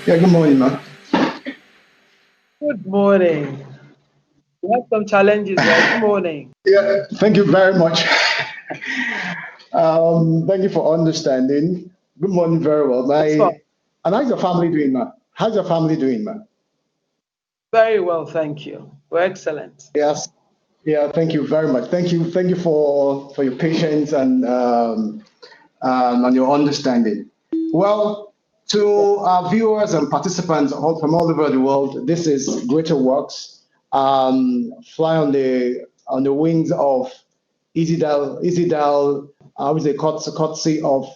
Yeah, good morning, man. Good morning. We have some challenges, right? Good morning. Yeah, thank you very much. Thank you for understanding. Good morning, very well. It's fine. And how's your family doing, man? How's your family doing, man? Very well, thank you. We're excellent. Yes. Yeah, thank you very much. Thank you for your patience and your understanding. Well, to our viewers and participants from all over the world, this is GreaterWorks. Fly on the wings of EasyDial, with a courtesy of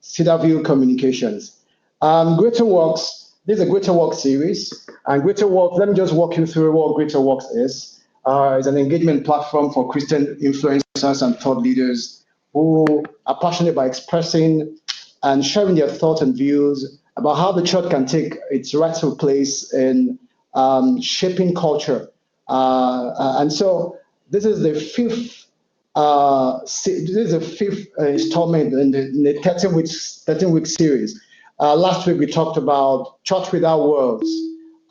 Cedarview Communications. GreaterWorks, this is a GreaterWorks series, and GreaterWorks, let me just walk you through what GreaterWorks is. It's an engagement platform for Christian influencers and thought leaders who are passionate by expressing and sharing their thoughts and views about how the church can take its rightful place in shaping culture. And so this is the fifth installment in the 13-week series. Last week we talked about church without words,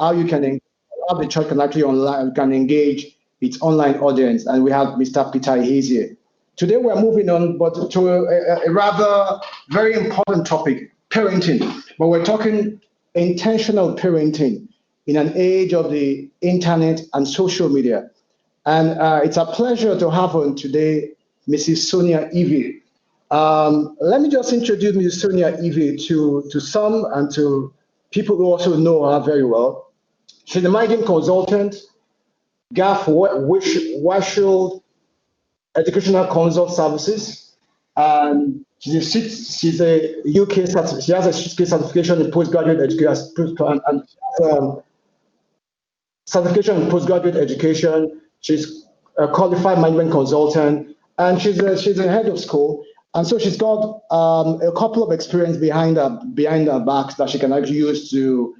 how you can how the church can actually online can engage its online audience, and we have Mr. Peter here. Today we're moving on, but to a rather very important topic, parenting. But we're talking intentional parenting in an age of the internet and social media. And it's a pleasure to have on today Mrs. Sonia IVIE. Let me just introduce Mrs. Sonia IVIE to some and to people who also know her very well. She's a managing consultant, GAF Washield Educational Consult Services, and she's a UK she has a UK certification in postgraduate education and certification in postgraduate education. She's a qualified management consultant, and she's a head of school, and so she's got a couple of experience behind her backs that she can actually use to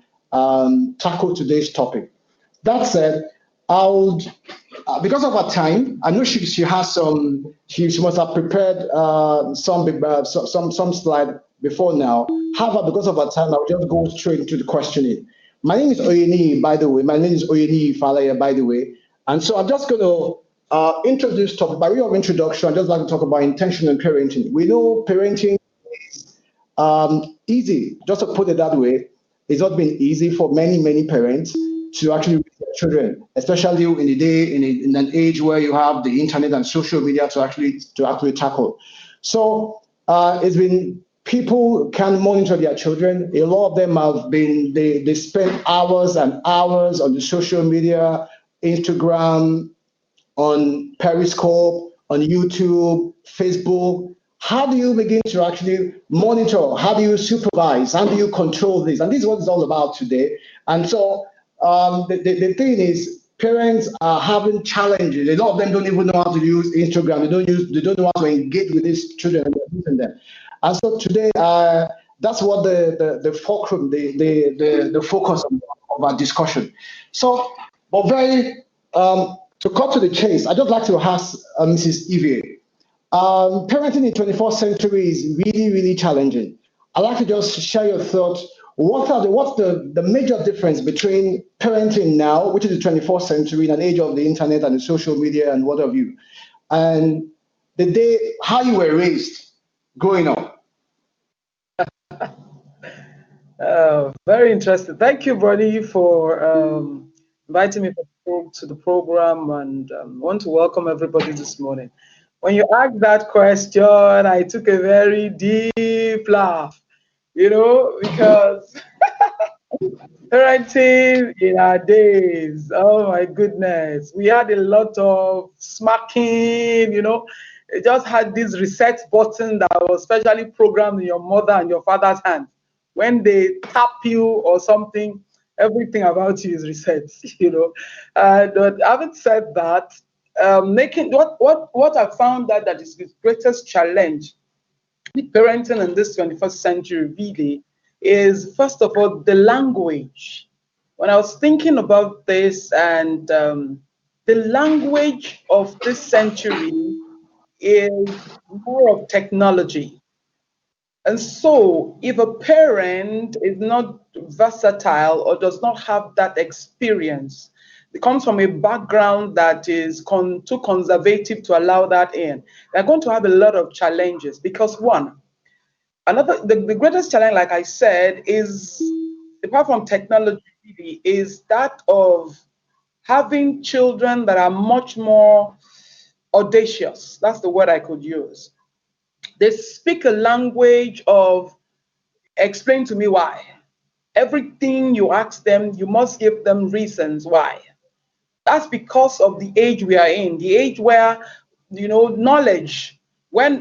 tackle today's topic. That said, I would, because of her time, I know she has some. She must have prepared some slide before now. However, because of her time, I'll just go straight into the questioning. My name is Oyeni, by the way. My name is Oyeni Falaya, by the way. And so I'm just going to introduce topic. By way of introduction, I'd just like to talk about intentional parenting. We know parenting is easy, just to put it that way. It's not been easy for many parents to actually raise their children, especially in the day in an age where you have the internet and social media to actually tackle. So it's been people can monitor their children. A lot of them have been they spend hours and hours on the social media, Instagram, on Periscope, on YouTube, Facebook. How do you begin to actually monitor? How do you supervise? How do you control this? And this is what it's all about today. And so the thing is, parents are having challenges. A lot of them don't even know how to use Instagram. They don't know how to engage with these children and they're using them. And so today, that's what the fulcrum, the focus of our discussion. So, but very to cut to the chase, I'd just like to ask Mrs. Ivie. Parenting in the 21st century is really challenging. I'd like to just share your thoughts. What's the major difference between parenting now, which is the 21st century, in an age of the internet and the social media and what have you, and the day how you were raised growing up? Very interesting. Thank you, Bonnie, for inviting me to the program, and want to welcome everybody this morning. When you asked that question, I took a very deep laugh, because parenting in our days, oh my goodness, we had a lot of smacking, it just had this reset button that was specially programmed in your mother and your father's hand. When they tap you or something, everything about you is reset, But having said that, making what I found that is the greatest challenge with parenting in this 21st century really is, first of all, the language. When I was thinking about this, and the language of this century is more of technology. And so if a parent is not versatile or does not have that experience, it comes from a background that is too conservative to allow that in, they're going to have a lot of challenges. Because the greatest challenge, like I said, is, apart from technology, is that of having children that are much more audacious. That's the word I could use. They speak a language of explain to me why. Everything you ask them, you must give them reasons why. That's because of the age we are in, the age where, knowledge, where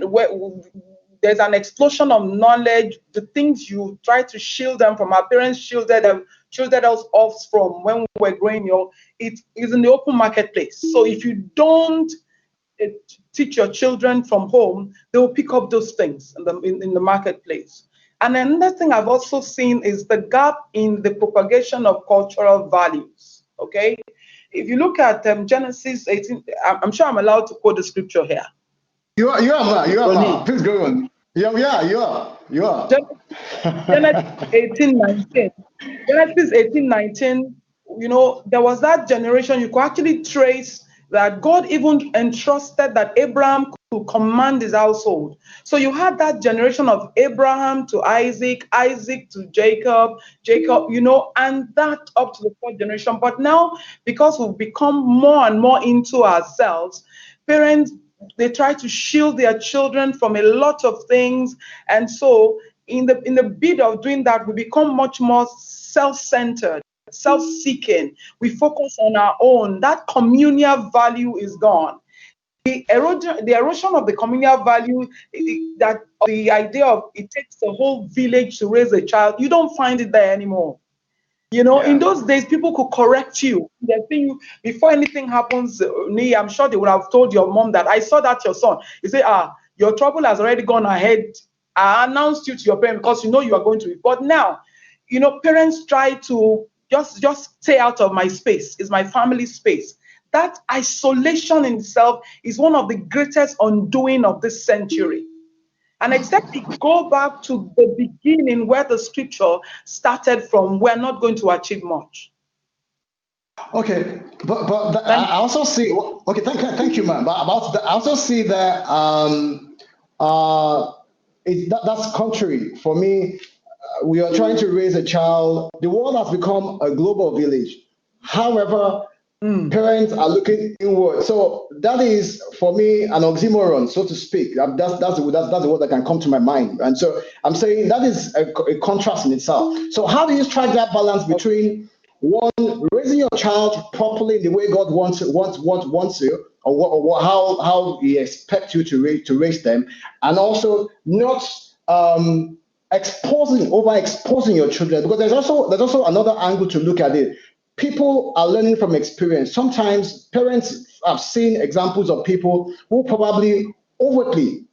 there's an explosion of knowledge, the things you try to shield them from, our parents shielded us off from when we were growing up, it is in the open marketplace. So if you don't teach your children from home, they will pick up those things in the marketplace. And another thing I've also seen is the gap in the propagation of cultural values. Okay, if you look at Genesis 18, I'm sure I'm allowed to quote the scripture here. You are, man. Please go on. Yeah, you are. Genesis 18:19. Genesis 18:19. There was that generation. You could actually trace that God even entrusted that Abraham could command his household. So you had that generation of Abraham to Isaac, Isaac to Jacob, and that up to the fourth generation. But now, because we've become more and more into ourselves, parents, they try to shield their children from a lot of things. And so in the bid of doing that, we become much more self-centered, self-seeking. We focus on our own. That communal value is gone. The erosion of the communal value, that the idea of it takes a whole village to raise a child, you don't find it there anymore. In those days, people could correct you. They think before anything happens, I'm sure they would have told your mom that I saw that your son. You say, your trouble has already gone ahead. I announced you to your parents because you are going to. But now, parents try to just stay out of my space. It's my family space. That isolation in itself is one of the greatest undoing of this century. And except we go back to the beginning where the scripture started from, we're not going to achieve much. Okay, but I also see. Okay, thank you, man. But I also see that that's contrary for me. We are trying to raise a child. The world has become a global village. However, parents are looking inward. So that is, for me, an oxymoron, so to speak. That's the word that can come to my mind. And so I'm saying that is a contrast in itself. So how do you strike that balance between one, raising your child properly in the way God wants you, or how He expects you to raise them, and also not overexposing your children, because there's also another angle to look at it. People are learning from experience. Sometimes parents have seen examples of people who probably overtly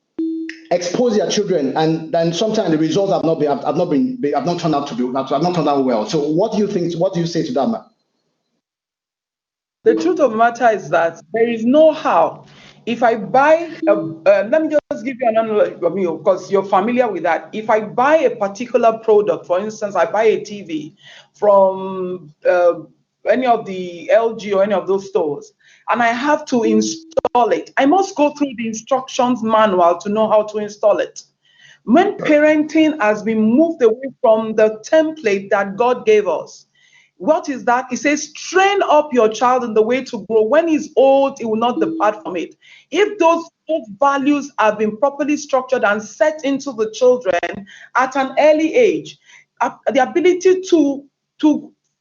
expose their children, and then sometimes the results have not turned out well. So what do you think? What do you say to that, man? The truth of the matter is that there is no how. If I buy, let me just give you an analogy, because you're familiar with that. If I buy a particular product, for instance, I buy a TV from any of the LG or any of those stores, and I have to install it, I must go through the instructions manual to know how to install it. When parenting has been moved away from the template that God gave us, what is that? It says, train up your child in the way to grow. When he's old, he will not depart from it. If those values have been properly structured and set into the children at an early age, the ability to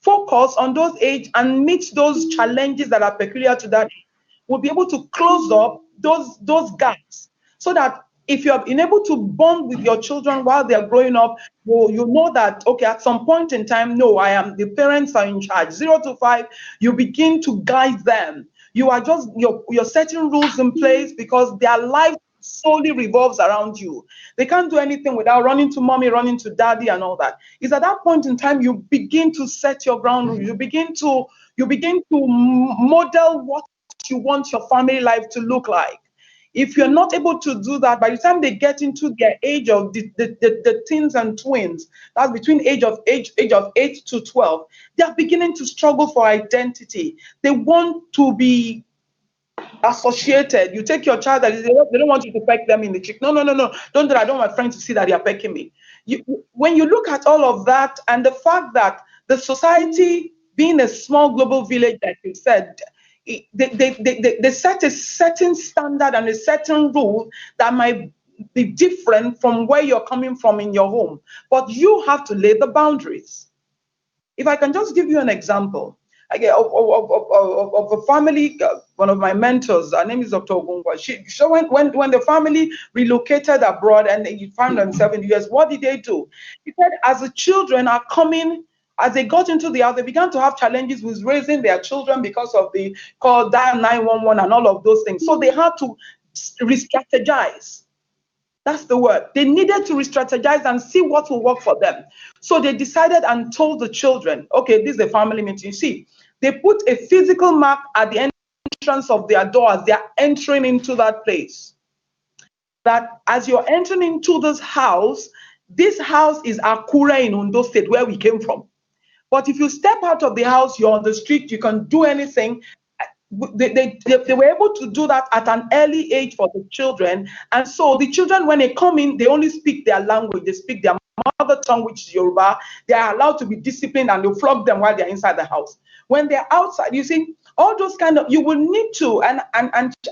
focus on those age and meet those challenges that are peculiar to that age, will be able to close up those gaps, so that if you have been able to bond with your children while they're growing up, you know that, okay, at some point in time, the parents are in charge. 0 to 5, you begin to guide them. You're setting rules in place because their life solely revolves around you. They can't do anything without running to mommy, running to daddy, and all that. It's at that point in time you begin to set your ground rules. You begin to model what you want your family life to look like. If you're not able to do that, by the time they get into their age of the teens and twins, that's between age of 8 to 12, they're beginning to struggle for identity. They want to be associated. You take your child that they don't want you to peck them in the cheek. No, don't do that. I don't want my friends to see that they are pecking me. When you look at all of that and the fact that the society, being a small global village, like you said, they set a certain standard and a certain rule that might be different from where you're coming from in your home, but you have to lay the boundaries. If I can just give you an example, again, of a family, one of my mentors, her name is Dr. Ogungwa. So when the family relocated abroad and he found themselves in the US, what did they do? He said, as the children are coming, as they got into the house, they began to have challenges with raising their children because of the call, dial 911 and all of those things. So they had to re-strategize. That's the word. They needed to re-strategize and see what will work for them. So they decided and told the children, okay, this is a family meeting. You see, they put a physical mark at the entrance of their door as they're entering into that place. That as you're entering into this house is Akure in Ondo State, where we came from. But if you step out of the house, you're on the street, you can do anything. They were able to do that at an early age for the children. And so the children, when they come in, they only speak their language. They speak their mother tongue, which is Yoruba. They are allowed to be disciplined and they'll flog them while they're inside the house. When they're outside, you see, all those kind of, you will need to, and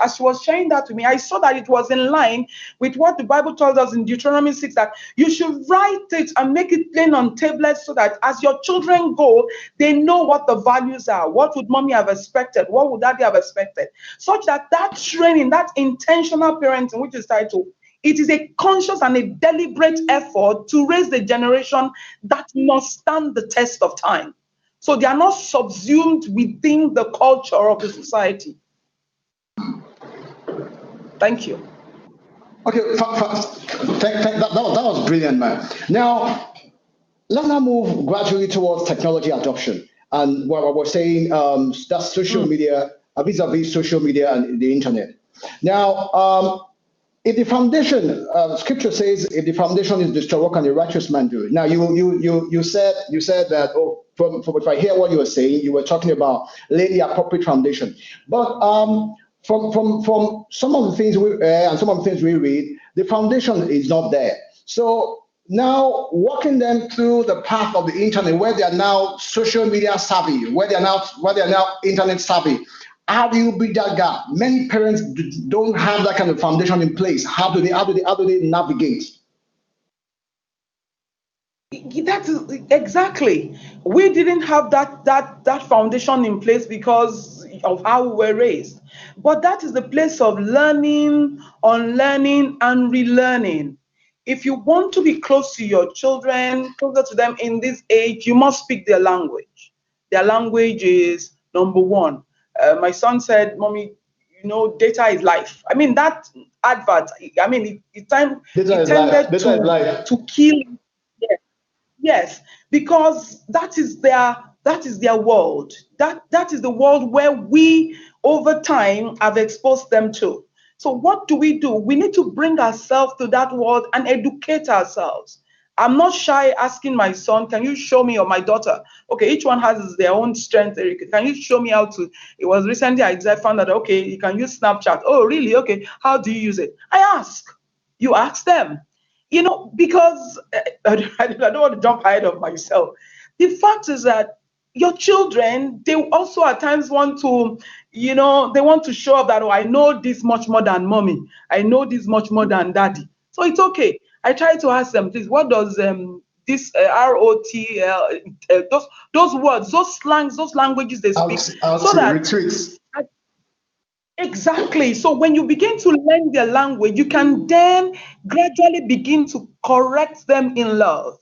as she was sharing that to me, I saw that it was in line with what the Bible tells us in Deuteronomy 6, that you should write it and make it plain on tablets so that as your children go, they know what the values are. What would mommy have expected? What would daddy have expected? Such that training, that intentional parenting, which is titled, it is a conscious and a deliberate effort to raise the generation that must stand the test of time. So they are not subsumed within the culture of the society. Thank you. Okay, that was brilliant, man. Now, let's now move gradually towards technology adoption. And what we're saying, that's social media, vis-a-vis social media and the internet. Now, if the foundation, Scripture says, if the foundation is destroyed, what can the righteous man do? Now, you said that. Oh, from if I hear what you were saying, you were talking about laying the appropriate foundation. But from some of the things and some of the things we read, the foundation is not there. So now walking them through the path of the internet, where they are now social media savvy, where they are now internet savvy. How do you bridge that gap? Many parents don't have that kind of foundation in place. How do they navigate? That is exactly. We didn't have that foundation in place because of how we were raised. But that is the place of learning, unlearning, and relearning. If you want to be close to your children, closer to them in this age, you must speak their language. Their language is number one. My son said, "Mommy, data is life." I mean, that advert, I mean, it tended to kill. Yes, because that is their world. That is the world where we, over time, have exposed them to. So what do? We need to bring ourselves to that world and educate ourselves. I'm not shy asking my son, can you show me, or my daughter? Okay, each one has their own strength. Can you show me how to? It was recently I found out, okay, you can use Snapchat. Oh, really? Okay, how do you use it? I ask. You ask them. Because I don't want to jump ahead of myself. The fact is that your children, they also at times want to, they want to show up that, oh, I know this much more than mommy. I know this much more than daddy. So it's okay. I try to ask them, please, what does this ROTL, those words, those slangs, those languages they speak, so that retreats. Exactly. So when you begin to learn their language, you can then gradually begin to correct them in love.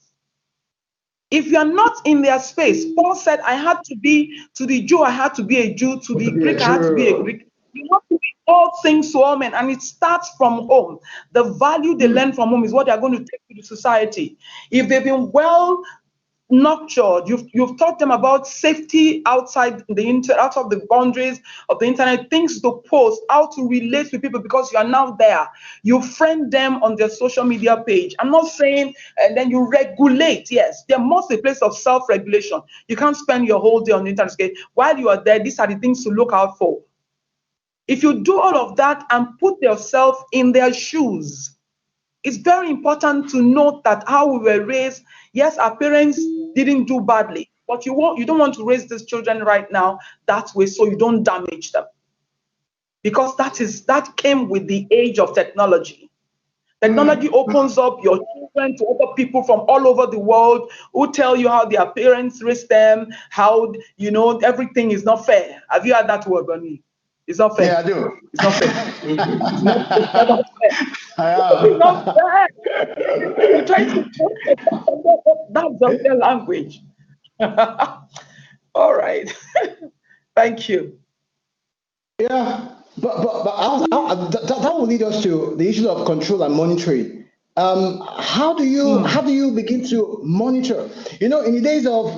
If you are not in their space, Paul said, I had to be, to the Jew, I had to be a Jew, to the Greek, I had to be a Greek. You have to be all things to all men, and it starts from home. The value they learn from home is what they're going to take to the society. If they've been well nurtured. You've taught them about safety outside out of the boundaries of the internet, things to post, how to relate with people, because you are now there. You friend them on their social media page. I'm not saying, and then you regulate. Yes, there must be a place of self-regulation. You can't spend your whole day on the internet. Okay? While you are there, these are the things to look out for. If you do all of that and put yourself in their shoes, it's very important to note that how we were raised, yes, our parents didn't do badly, but you don't want to raise these children right now that way so you don't damage them. Because that came with the age of technology. Technology opens up your children to other people from all over the world who tell you how their parents raised them, how, everything is not fair. Have you heard that word, Bonnie? It's not fair. Yeah, I do. It's not fair. It's not fair. It's not fair. You're trying to that's just their language. All right. Thank you. Yeah, but that will lead us to the issue of control and monitoring. How do you begin to monitor? In the days of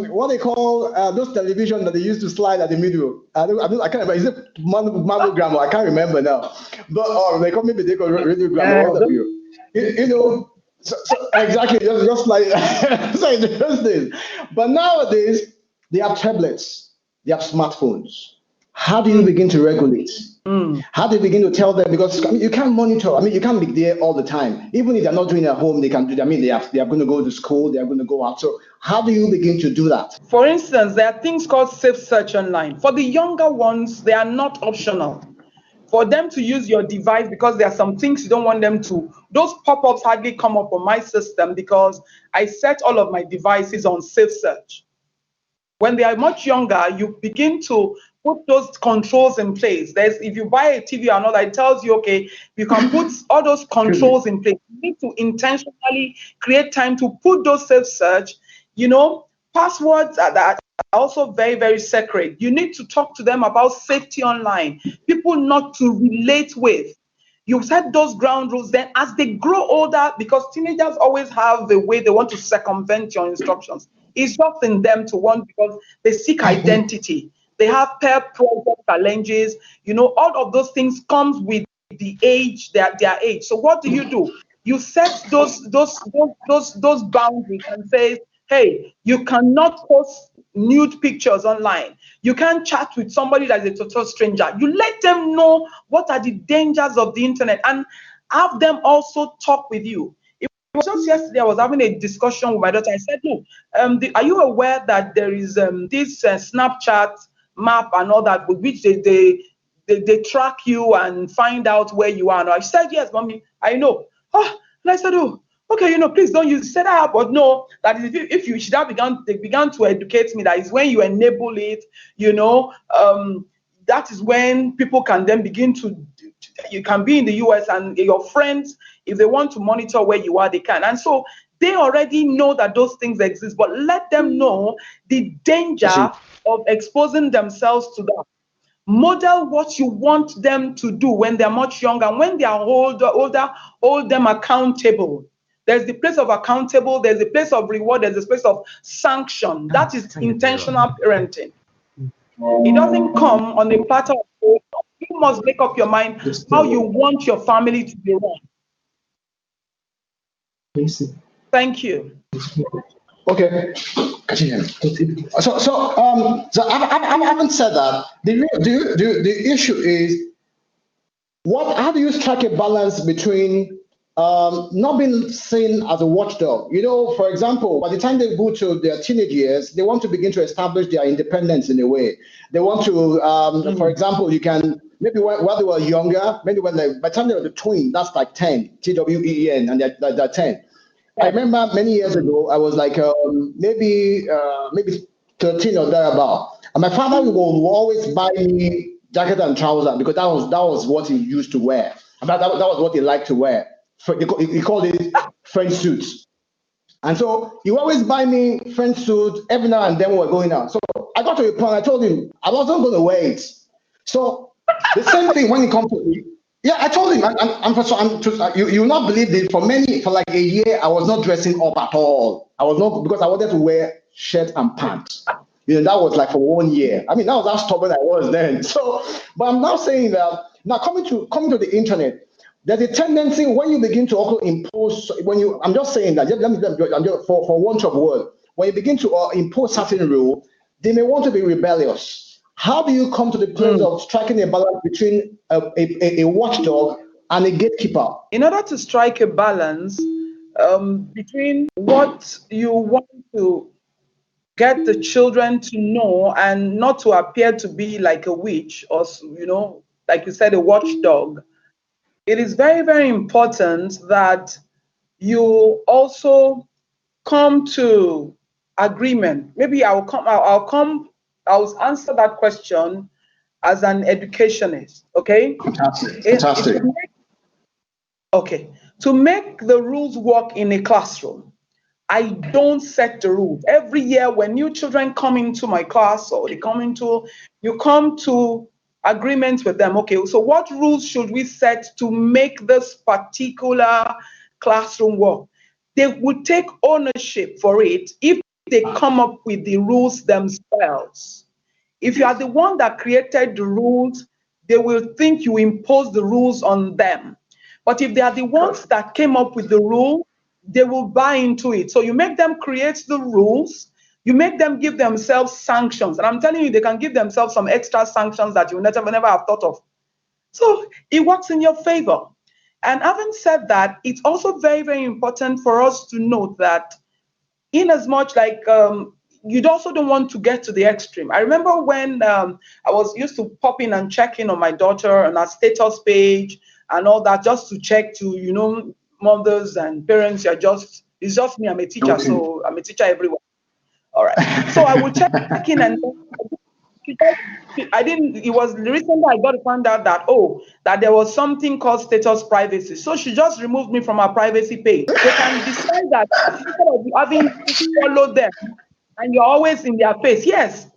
what they call those television that they used to slide at the middle. I can't remember. Is it mammogram? I can't remember now. But they call maybe they call radiogram. What have So exactly, just like so in those days. But nowadays they have tablets, they have smartphones. How do you begin to regulate? How do you begin to tell them? Because you can't monitor. You can't be there all the time. Even if they're not doing it at home, they can do that. They are going to go to school. They are going to go out. So how do you begin to do that? For instance, there are things called safe search online. For the younger ones, they are not optional. For them to use your device, because there are some things you don't want them to. Those pop-ups hardly come up on my system because I set all of my devices on safe search. When they are much younger, you begin to put those controls in place. If you buy a TV or not, it tells you, okay, you can put all those controls in place. You need to intentionally create time to put those safe search. Passwords are also very, very sacred. You need to talk to them about safety online, people not to relate with. You set those ground rules. Then as they grow older, because teenagers always have the way they want to circumvent your instructions. It's just in them to want, because they seek identity. They have peer pressure challenges. All of those things comes with the age, their age. So what do? You set those boundaries and say, hey, you cannot post nude pictures online. You can't chat with somebody that is a total stranger. You let them know what are the dangers of the internet and have them also talk with you. It was just yesterday I was having a discussion with my daughter. I said, look, are you aware that there is this Snapchat map and all that, with which they track you and find out where you are? And I said, yes, mommy, I know. And I said, oh, okay, please don't use set up, but no, that is if you should have they began to educate me. That is when you enable it, that is when people can then begin you can be in the US and your friends, if they want to monitor where you are, they can. And so they already know that those things exist, but let them know the danger of exposing themselves to that. Model what you want them to do when they're much younger. And when they are older, hold them accountable. There's the place of accountable, there's the place of reward, there's the place of sanction. That is intentional parenting. It doesn't come on a platter of food. You must make up your mind how you want your family to be run. Thank you. Okay. So I haven't said that. The issue is how do you strike a balance between not being seen as a watchdog? For example, by the time they go to their teenage years, they want to begin to establish their independence in a way. They want to, for example, you can maybe while they were younger, maybe by the time they were the twin, that's like 10, TWEEN, and they're 10. I remember many years ago, I was like maybe 13 or thereabout, and my father would always buy me jacket and trousers because that was what he used to wear. That was what he liked to wear. He called it French suits, and so he would always buy me French suits every now and then when we're going out. So I got to a point. I told him I wasn't going to wear it. So the same thing when it comes to me. Yeah, I told him. You will not believe it. For like a year, I was not dressing up at all. I was not, because I wanted to wear shirt and pants. That was like for 1 year. I mean, that was how stubborn I was then. So, but I'm now saying that now coming to the internet, there's a tendency when you begin to also impose. I'm just saying that. For want of word, when you begin to impose certain rule, they may want to be rebellious. How do you come to the place of striking a balance between a watchdog and a gatekeeper? In order to strike a balance between what you want to get the children to know and not to appear to be like a witch or, like you said, a watchdog, it is very, very important that you also come to agreement. Maybe I'll answer that question as an educationist, okay? Fantastic. Okay. To make the rules work in a classroom, I don't set the rules. Every year when new children come into my class or you come to agreement with them. Okay, so what rules should we set to make this particular classroom work? They would take ownership for it if they come up with the rules themselves. If you are the one that created the rules, they will think you impose the rules on them. But if they are the ones that came up with the rule, they will buy into it. So you make them create the rules, you make them give themselves sanctions. And I'm telling you, they can give themselves some extra sanctions that you never have thought of. So it works in your favor. And having said that, it's also very, very important for us to note that in as much like you also don't want to get to the extreme. I remember when I was used to pop in and check in on my daughter on her status page and all that, just to check to, mothers and parents, it's just me, I'm a teacher, Okay. so I'm a teacher everywhere. All right. So I would check in and it was recently I got to find out that there was something called status privacy. So she just removed me from her privacy page. They can decide that instead of having to follow them and you're always in their face. Yes,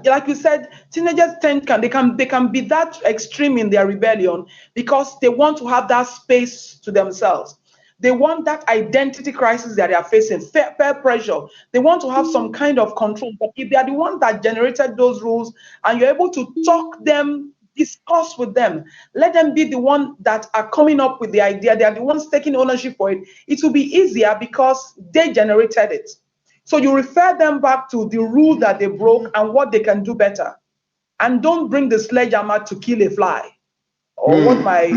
like you said, teenagers they can be that extreme in their rebellion because they want to have that space to themselves. They want that identity crisis that they are facing, peer pressure. They want to have some kind of control. But if they are the ones that generated those rules and you're able to talk them, discuss with them, let them be the one that are coming up with the idea. They are the ones taking ownership for it. It will be easier because they generated it. So you refer them back to the rule that they broke and what they can do better. And don't bring the sledgehammer to kill a fly. Or what my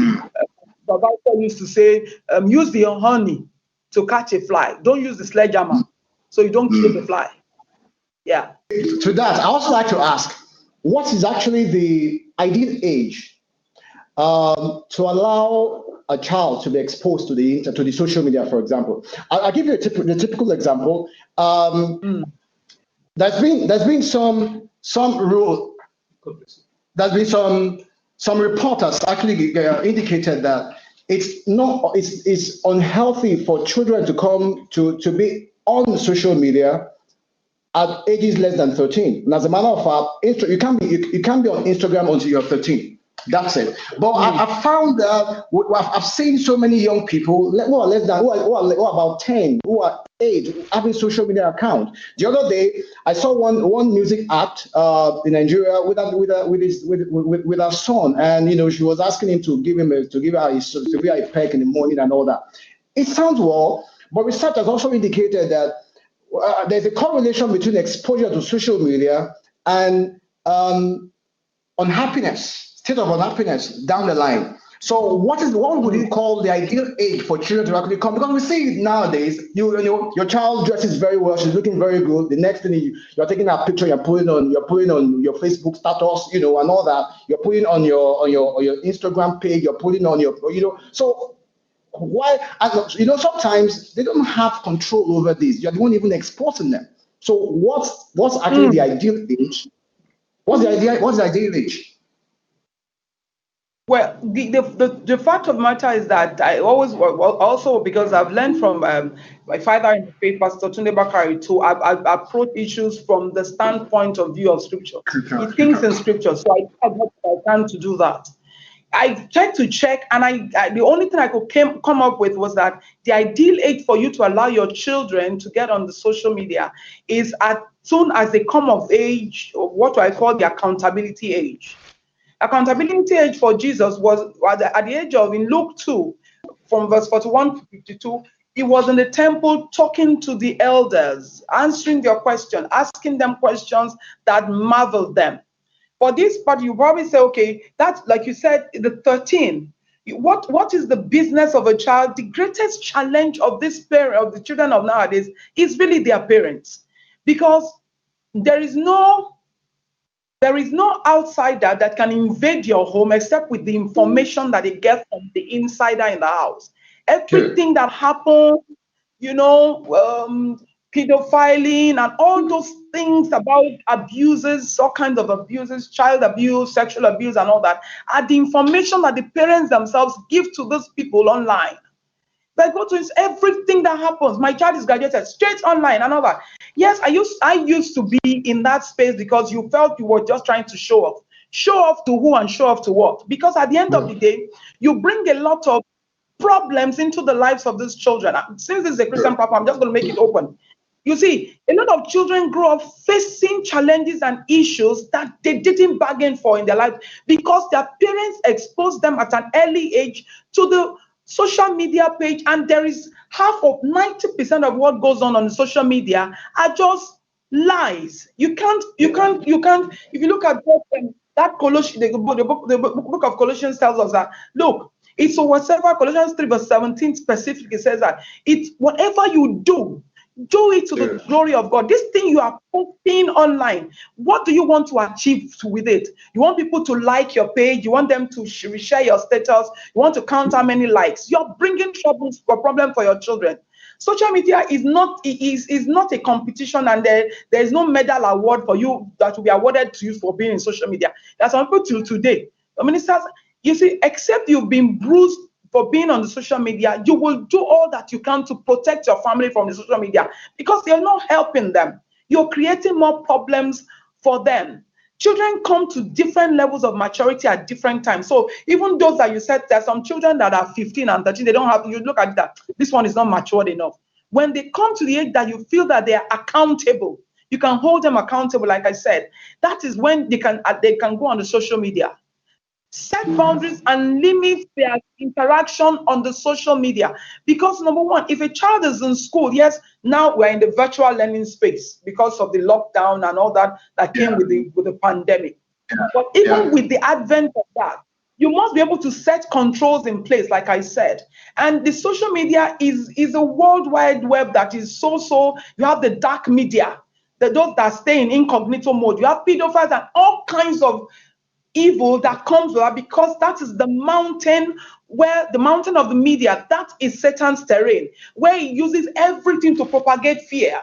supervisor used to say, use the honey to catch a fly. Don't use the sledgehammer so you don't kill the fly. Yeah. To that, I also like to ask, what is actually the ideal age to allow a child to be exposed to the social media, for example? I'll give you the typical example. There's been some rule. There's been some reporters actually indicated that it's unhealthy for children to come to be on social media at ages less than 13. And as a matter of fact, you can't be on Instagram until you're 13. That's it. But I found that I've seen so many young people who are less than who are about 10, who are 8, having social media account. The other day, I saw one music act in Nigeria with her son, and she was asking him to give her a peck in the morning and all that. It sounds well, but research has also indicated that there's a correlation between exposure to social media and state of unhappiness down the line. So what would you call the ideal age for children to actually come? Because we see it nowadays, your child dresses very well, she's looking very good. The next thing you're taking a picture, you're putting on your Facebook status, and all that. You're putting on your Instagram page, you're putting on your, so why? Sometimes they don't have control over this. You're the one even exposing them. So what's actually the ideal age? What's the ideal age? Well, the fact of the matter is that I always, also because I've learned from my father in the faith, Pastor Tunde Bakari, to approach issues from the standpoint of view of Scripture. He thinks in Scripture, so I have what I can to do that. I tried to check, and I the only thing I could come up with was that the ideal age for you to allow your children to get on the social media is as soon as they come of age, or what I call the accountability age. Accountability age for Jesus was at the age of, in Luke 2, from verse 41 to 52, he was in the temple talking to the elders, answering their question, asking them questions that marveled them. For this part, you probably say, okay, that's like you said, the 13. What is the business of a child? The greatest challenge of this parent, of the children of nowadays, is really their parents, because there is no outsider that can invade your home except with the information that they get from the insider in the house. Everything that happens, pedophiling and all those things about abuses, all kinds of abuses, child abuse, sexual abuse, and all that, are the information that the parents themselves give to those people online. But go to everything that happens. My child is graduated straight online and all that. Yes, I used to be in that space because you felt you were just trying to show off. Show off to who and show off to what? Because at the end of the day, you bring a lot of problems into the lives of these children. Since this is a Christian papa, I'm just going to make it open. You see, a lot of children grow up facing challenges and issues that they didn't bargain for in their life because their parents exposed them at an early age to the social media page, and there is 90% of what goes on the social media are just lies. You can't. If you look at that Colossians, the book of Colossians tells us that, look, it's so whatever, Colossians 3 verse 17 specifically says that it's whatever you do it to the glory of God. This thing you are posting online, what do you want to achieve with it? You want people to like your page, you want them to share your status, you want to count how many likes. You're bringing problem for your children. Social media is not a competition, and there is no medal award for you that will be awarded to you for being in social media. There's some people till today, the ministers, you see, except you've been bruised for being on the social media, you will do all that you can to protect your family from the social media, because you're not helping them. You're creating more problems for them. Children come to different levels of maturity at different times. So even those that you said, there's some children that are 15 and 13, they don't have, you look at that, this one is not matured enough. When they come to the age that you feel that they are accountable, you can hold them accountable, like I said, that is when they can go on the social media. Set boundaries and limit their interaction on the social media. Because number one, if a child is in school, yes, now we're in the virtual learning space because of the lockdown and all that came with the pandemic. But even with the advent of that, you must be able to set controls in place, like I said. And the social media is a world wide web that is so you have the dark media, those that stay in incognito mode. You have pedophiles and all kinds of evil that comes with that, because that is the mountain of the media. That is Satan's terrain, where he uses everything to propagate fear.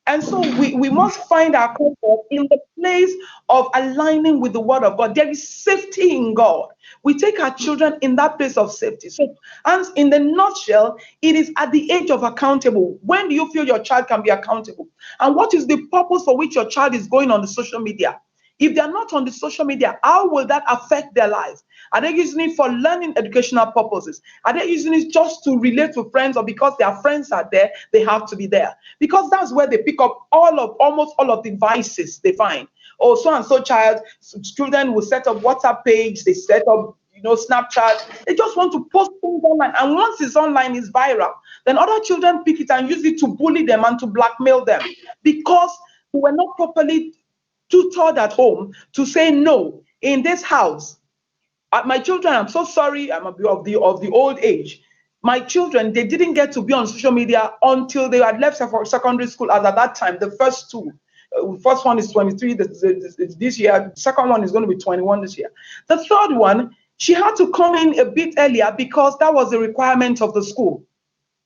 And so we must find our comfort in the place of aligning with the word of God. There is safety in God. We take our children in that place of safety. So, and in the nutshell, it is at the age of accountable. When do you feel your child can be accountable? And what is the purpose for which your child is going on the social media? If they're not on the social media, how will that affect their lives? Are they using it for learning educational purposes? Are they using it just to relate to friends, or because their friends are there, they have to be there? Because that's where they pick up almost all of the vices they find. Oh, so and so children will set up WhatsApp page, they set up Snapchat. They just want to post things online, and once it's online, it's viral. Then other children pick it and use it to bully them and to blackmail them, because they were not properly tutored at home to say no. In this house, my children, I'm so sorry, I'm of the old age. My children, they didn't get to be on social media until they had left secondary school. As at that time, the first two, first one is 23 this year, the second one is going to be 21 this year. The third one, she had to come in a bit earlier because that was the requirement of the school.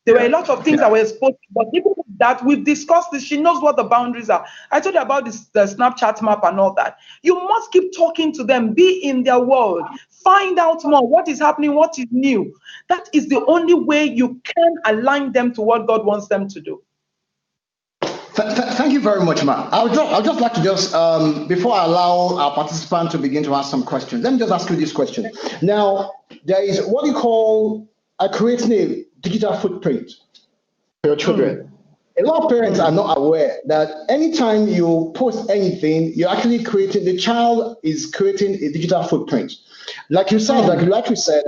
There were a lot of things that were exposed, but even that, we've discussed this. She knows what the boundaries are. I told you about the Snapchat map and all that. You must keep talking to them, be in their world, find out more, what is happening, what is new. That is the only way you can align them to what God wants them to do. Thank you very much, Mark. I'll just like to before I allow our participants to begin to ask some questions, let me just ask you this question. Now, there is what you call creating a digital footprint for your children. A lot of parents are not aware that anytime you post anything, you're actually the child is creating a digital footprint. Like you said, like you said,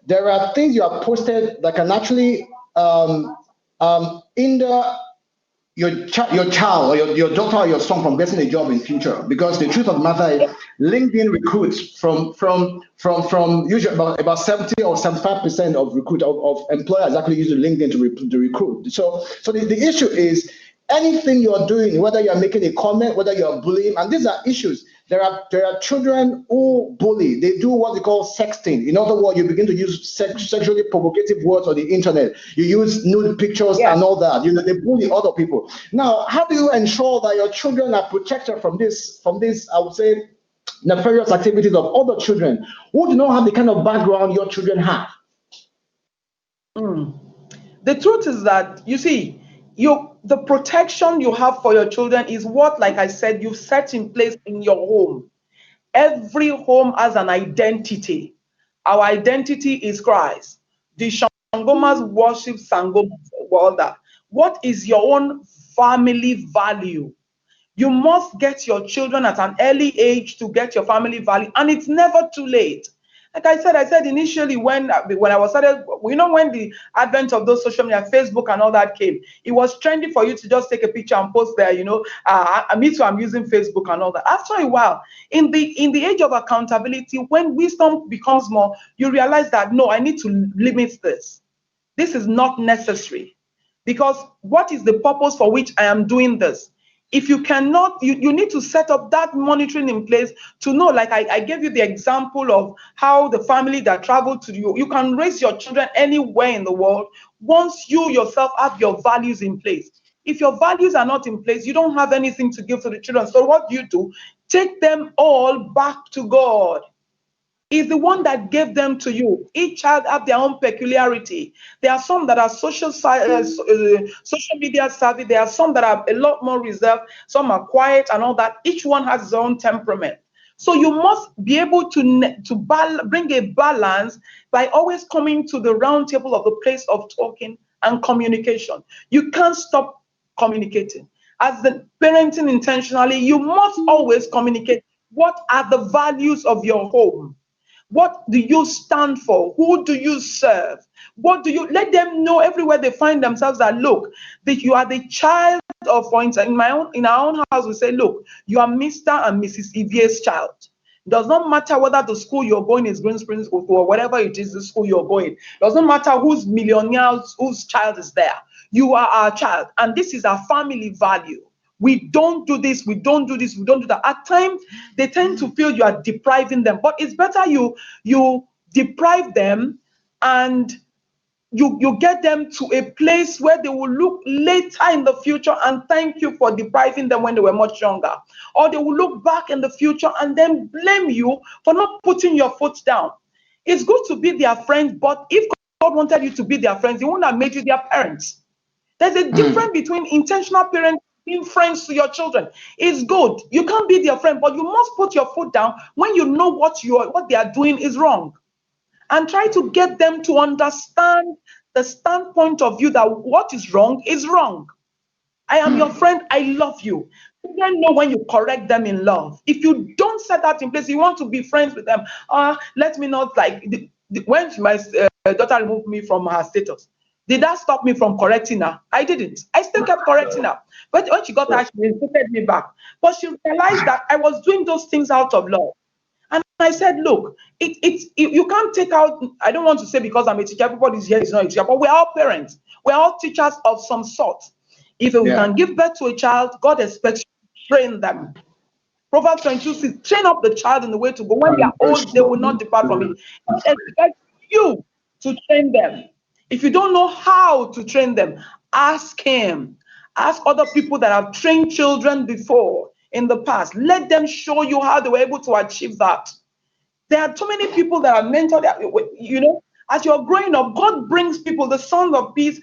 there are things you have posted that can actually hinder your child or your daughter or your son from getting a job in future, because the truth of the matter is LinkedIn recruits from usually about 70 or 75% of employers actually use LinkedIn to recruit. So the issue is anything you're doing, whether you're making a comment, whether you're bullying, and these are issues. There are children who bully. They do what they call sexting. In other words, you begin to use sexually provocative words on the internet. You use nude pictures and all that. They bully other people. Now, how do you ensure that your children are protected from this? I would say, nefarious activities of other children who do not have the kind of background your children have? The truth is that, you see, the protection you have for your children is what, like I said, you've set in place in your home. Every home has an identity. Our identity is Christ. The Shangomas worship Sangoma. What is your own family value? You must get your children at an early age to get your family value, and it's never too late. Like I said initially when I was started, when the advent of those social media, Facebook and all that came, it was trendy for you to just take a picture and post there. Me too, I'm using Facebook and all that. After a while, in the age of accountability, when wisdom becomes more, you realize that no, I need to limit this. This is not necessary, because what is the purpose for which I am doing this? If you cannot, you need to set up that monitoring in place to know, like I gave you the example of how the family that traveled to you can raise your children anywhere in the world once you yourself have your values in place. If your values are not in place, you don't have anything to give to the children. So what do? Take them all back to God. Is the one that gave them to you. Each child have their own peculiarity. There are some that are social media savvy. There are some that are a lot more reserved. Some are quiet and all that. Each one has his own temperament. So you must be able to bring a balance by always coming to the round table of the place of talking and communication. You can't stop communicating. As the parenting intentionally, you must always communicate. What are the values of your home? What do you stand for? Who do you serve? What do you let them know everywhere they find themselves that look, that you are the child of, for instance, in our own house, we say, look, you are Mr. and Mrs. EVA's child. It does not matter whether the school you're going is Green Springs or whatever it is, the school you're going. It doesn't matter whose millionaire, whose child is there. You are our child, and this is our family value. We don't do this, we don't do this, we don't do that. At times, they tend to feel you are depriving them. But it's better you deprive them and you get them to a place where they will look later in the future and thank you for depriving them when they were much younger. Or they will look back in the future and then blame you for not putting your foot down. It's good to be their friend, but if God wanted you to be their friends, He wouldn't have made you their parents. There's a difference between intentional parents being friends to your children. It's good. You can't be their friend, but you must put your foot down when you know what they are doing is wrong. And try to get them to understand the standpoint of view that what is wrong is wrong. I am your friend. I love you. Children know when you correct them in love. If you don't set that in place, you want to be friends with them. Let me not when my daughter removed me from her status. Did that stop me from correcting her? I didn't. I still kept correcting her. But when she got her, she invited me back. But she realized that I was doing those things out of love. And I said, look, you can't take out, I don't want to say because I'm a teacher, everybody's here is not a teacher, but we're all parents. We're all teachers of some sort. If we can give birth to a child, God expects you to train them. Proverbs 22 says, train up the child in the way to go. When they are old, they will not depart from it. God expects you to train them. If you don't know how to train them, ask Him. Ask other people that have trained children before in the past. Let them show you how they were able to achieve that. There are too many people that are mentored, as you're growing up, God brings people, the sons of peace,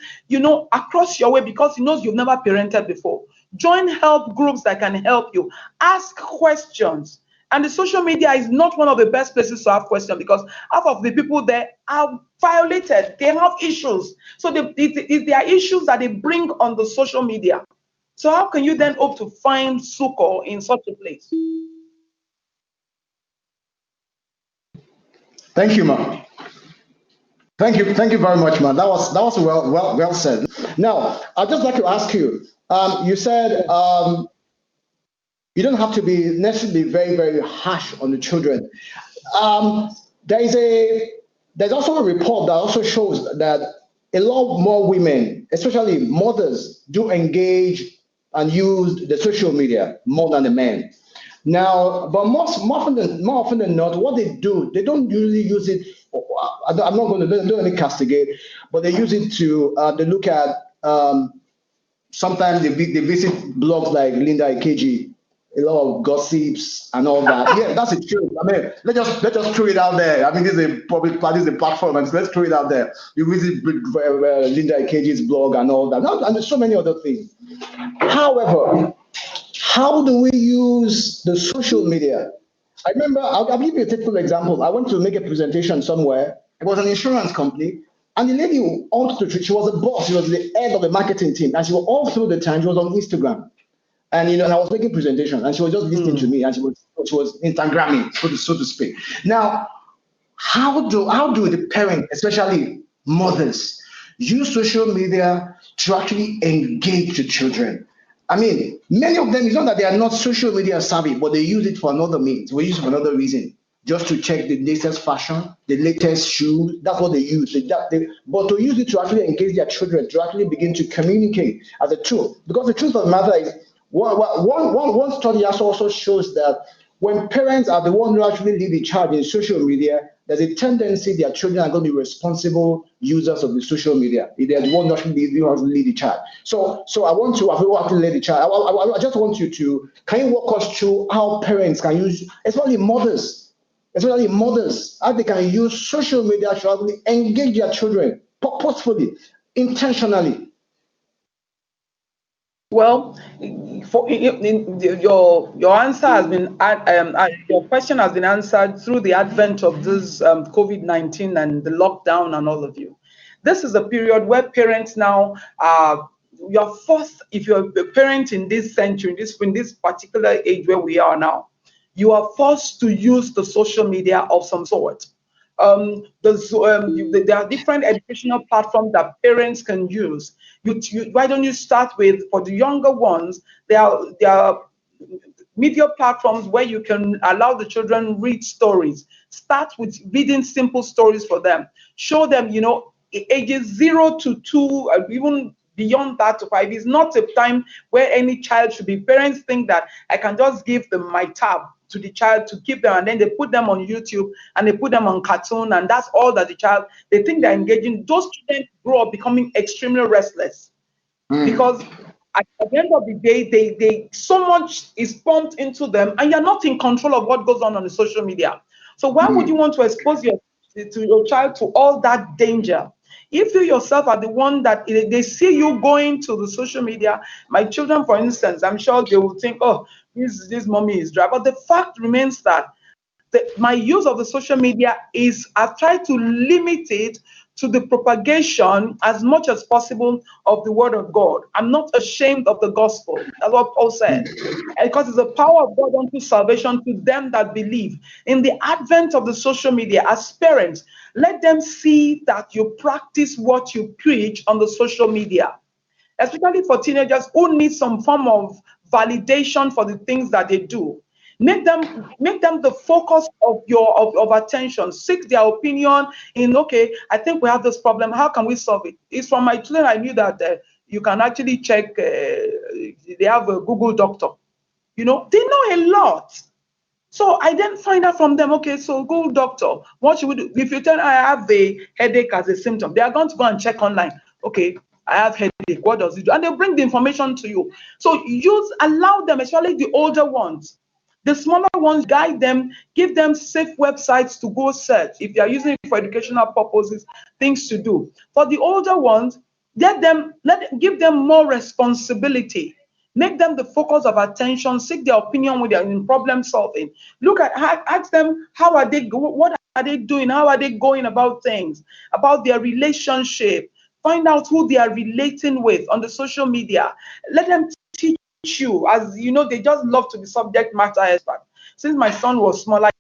across your way because He knows you've never parented before. Join help groups that can help you. Ask questions. And the social media is not one of the best places to have questions, because half of the people there are violated. They have issues. So there are issues that they bring on the social media. So how can you then hope to find succor in such a place? Thank you, ma. Thank you very much, man. That was well said. Now, I'd just like to ask you. You said you don't have to be necessarily very, very harsh on the children. There's also a report that also shows that a lot more women, especially mothers, do engage and use the social media more than the men. Now, but more often than not, what they do, they don't usually use it. I'm not going to do any castigate, but they use it to they look at. Sometimes they visit blogs like Linda Ikeji, a lot of gossips and all that. Yeah, that's the truth. I mean, let's just throw it out there. I mean, this is a public platform, this is a platform, and so let's throw it out there. You visit Linda Ikeji's blog and all that, and there's so many other things. However, how do we use the social media? I remember, I'll give you a typical example. I went to make a presentation somewhere. It was an insurance company. And the lady she was a boss. She was the head of the marketing team. And she was all through the time, she was on Instagram. And, and I was making presentation. And she was just listening to me. And she was Instagramming, so to speak. Now, how do the parents, especially mothers, use social media to actually engage the children? I mean, many of them, it's not that they are not social media savvy, but they use it for another means. We use it for another reason, just to check the latest fashion, the latest shoes. That's what they use. But to use it to actually engage their children, to actually begin to communicate as a tool. Because the truth of the matter is, one study also shows that when parents are the ones who actually lead the charge in social media, there's a tendency their children are going to be responsible users of the social media. They're the ones who actually lead the charge. So I want to, actually lead the charge. I just want you to, can you walk us through how parents can use, especially mothers, how they can use social media to actually engage their children purposefully, intentionally? Well, your answer has been your question has been answered through the advent of this COVID-19 and the lockdown and all of you. This is a period where parents now you're forced, if you're a parent in this century, in this particular age where we are now, you are forced to use the social media of some sort. There are different educational platforms that parents can use. Why don't you start with, for the younger ones, there are media platforms where you can allow the children read stories. Start with reading simple stories for them. Show them, ages 0 to 2, even beyond that to 5 is not a time where any child should be. Parents think that I can just give them my tab to the child to keep them, and then they put them on YouTube and they put them on cartoon, and that's all that the child, they think they're engaging. Those children grow up becoming extremely restless because at the end of the day, they so much is pumped into them, and you're not in control of what goes on the social media. So why would you want to expose your child to all that danger? If you yourself are the one that they see you going to the social media, my children, for instance, I'm sure they will think, oh, this mommy is dry. But the fact remains that my use of the social media is, I've tried to limit it to the propagation as much as possible of the word of God. I'm not ashamed of the gospel. That's what Paul said. Because it's the power of God unto salvation to them that believe. In the advent of the social media, as parents, let them see that you practice what you preach on the social media. Especially for teenagers who need some form of validation for the things that they do. Make them the focus of your attention. Seek their opinion in, okay, I think we have this problem. How can we solve it? It's from my children. I knew that you can actually check. They have a Google Doctor. They know a lot. So I then find out from them, okay, so Google Doctor, what should we do? If you tell I have the headache as a symptom, they are going to go and check online. Okay, I have headache. What does it do? And they bring the information to you. So allow them, especially the older ones. The smaller ones, guide them, give them safe websites to go search. If they are using it for educational purposes, things to do. For the older ones, give them more responsibility. Make them the focus of attention. Seek their opinion with in problem solving. Look at, ask them, how are they, what are they doing? How are they going about things, about their relationship? Find out who they are relating with on the social media. Let them teach you. As you know, they just love to be subject matter expert. Since my son was smaller,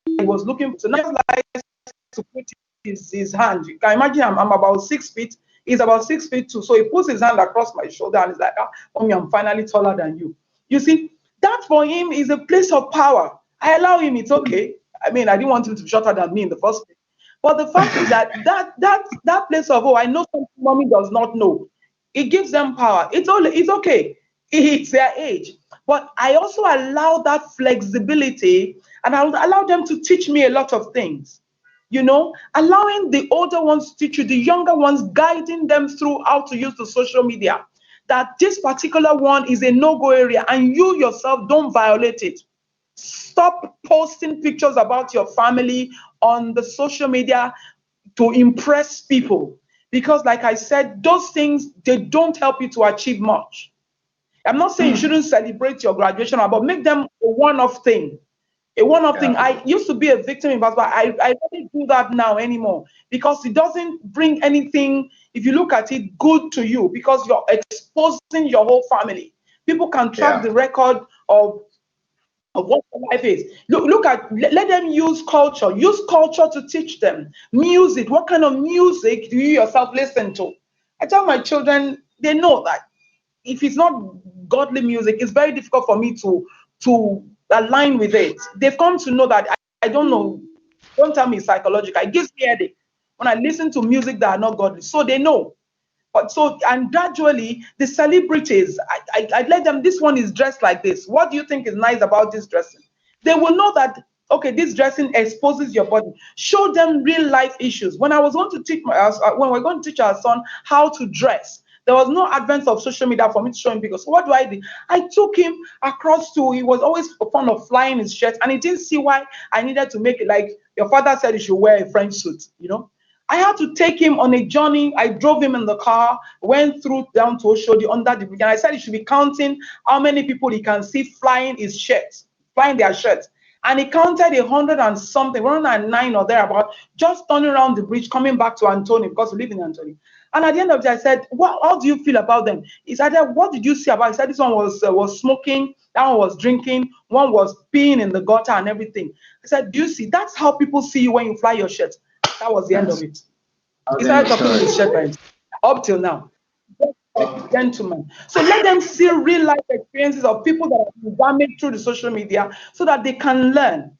he was looking to not like to put his hand. You can imagine I'm about 6 feet. He's about 6 feet too. So he puts his hand across my shoulder and he's like, ah, mommy, I'm finally taller than you. You see, that for him is a place of power. I allow him, it's okay. I mean, I didn't want him to be shorter than me in the first place. But the fact is that that place of, oh, I know something mommy does not know. It gives them power. It's okay. It's their age. But I also allow that flexibility, and I would allow them to teach me a lot of things. You know, allowing the older ones to teach you, the younger ones guiding them through how to use the social media. That this particular one is a no-go area, and you yourself don't violate it. Stop posting pictures about your family on the social media to impress people. Because like I said, those things, they don't help you to achieve much. I'm not saying you shouldn't celebrate your graduation, but make them a one-off thing. A one-off thing. I used to be a victim in past, but I don't do that now anymore because it doesn't bring anything, if you look at it, good to you, because you're exposing your whole family. People can track the record of what your life is. Let them use culture. Use culture to teach them. Music. What kind of music do you yourself listen to? I tell my children, they know that if it's not godly music, it's very difficult for me to align with it. They've come to know that I don't know. Don't tell me it's psychological. It gives me a headache when I listen to music that are not godly. So they know. But so, and gradually the celebrities, I let them, this one is dressed like this. What do you think is nice about this dressing? They will know that, okay, this dressing exposes your body. Show them real life issues. When I was going to teach when we're going to teach our son how to dress, there was no advent of social media for me to show him, because what do? I took him across to, he was always fond of flying his shirt, and he didn't see why I needed to make it like your father said you should wear a French suit, you know. I had to take him on a journey. I drove him in the car, went through down to Oshodi under the bridge, and I said he should be counting how many people he can see flying his shirts, flying their shirts. And he counted 100 and something, 109 or thereabout, just turning around the bridge, coming back to Antony, because we live in Antony. And at the end of the day, I said, how do you feel about them? He said, what did you see about it? He said, this one was smoking, that one was drinking, one was peeing in the gutter and everything. I said, do you see? That's how people see you when you fly your shirt. That was the end of it. He started talking to his shirt by himself. Up till now. Gentlemen. So let them see real life experiences of people that have been damaged through the social media so that they can learn.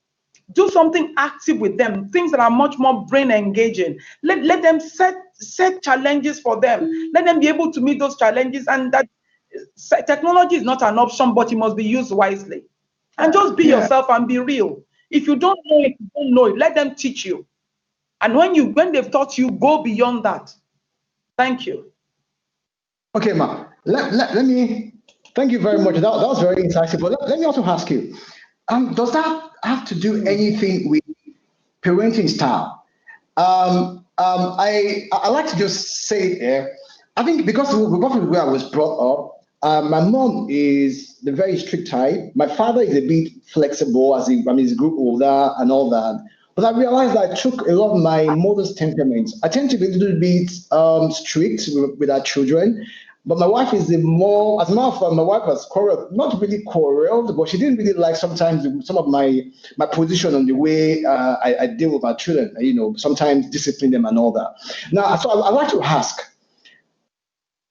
Do something active with them, things that are much more brain engaging. Let them set challenges for them. Let them be able to meet those challenges, and that technology is not an option, but it must be used wisely. And just be yourself and be real. If you don't know it, you don't know it. Let them teach you. And when they've taught you, go beyond that. Thank you. Okay, Ma. Let me thank you very much. That was very insightful. But let me also ask you, does that have to do anything with parenting style? I like to just say here, I think because of where I was brought up, my mom is the very strict type. My father is a bit flexible, he's a group older and all that. But I realized that I took a lot of my mother's temperament. I tend to be a little bit strict with our children. But my wife is more, as a matter of fact, my wife has not really quarreled, but she didn't really like sometimes some of my position on the way I deal with our children, sometimes discipline them and all that. Now, so I'd like to ask,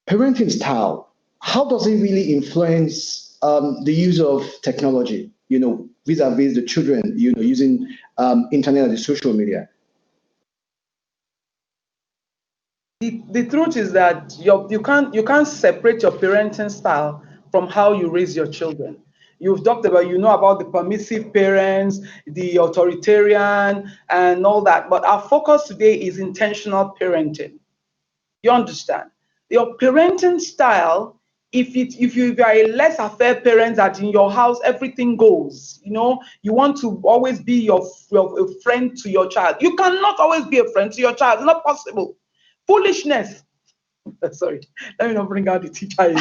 parenting style, how does it really influence the use of technology, vis-a-vis the children, using internet and the social media? The truth is that you can't separate your parenting style from how you raise your children. You've talked about, about the permissive parents, the authoritarian, and all that. But our focus today is intentional parenting. You understand? Your parenting style, if you are a laissez-faire parent that in your house everything goes, you want to always be your friend to your child. You cannot always be a friend to your child. It's not possible. Foolishness. Sorry, let me not bring out the teacher in me.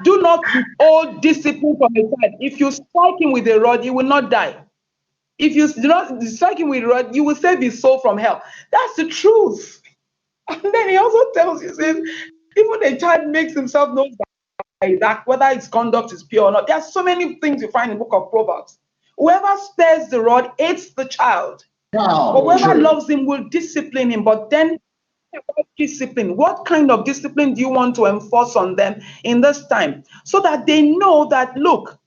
Do not withhold discipline from a child. If you strike him with a rod, he will not die. If you do not strike him with a rod, you will save his soul from hell. That's the truth. And then he also tells you, says, even a child makes himself known that whether his conduct is pure or not. There are so many things you find in the book of Proverbs. Whoever spares the rod hates the child. Wow, but whoever loves him will discipline him. But then, discipline, what kind of discipline do you want to enforce on them in this time? So that they know that, look,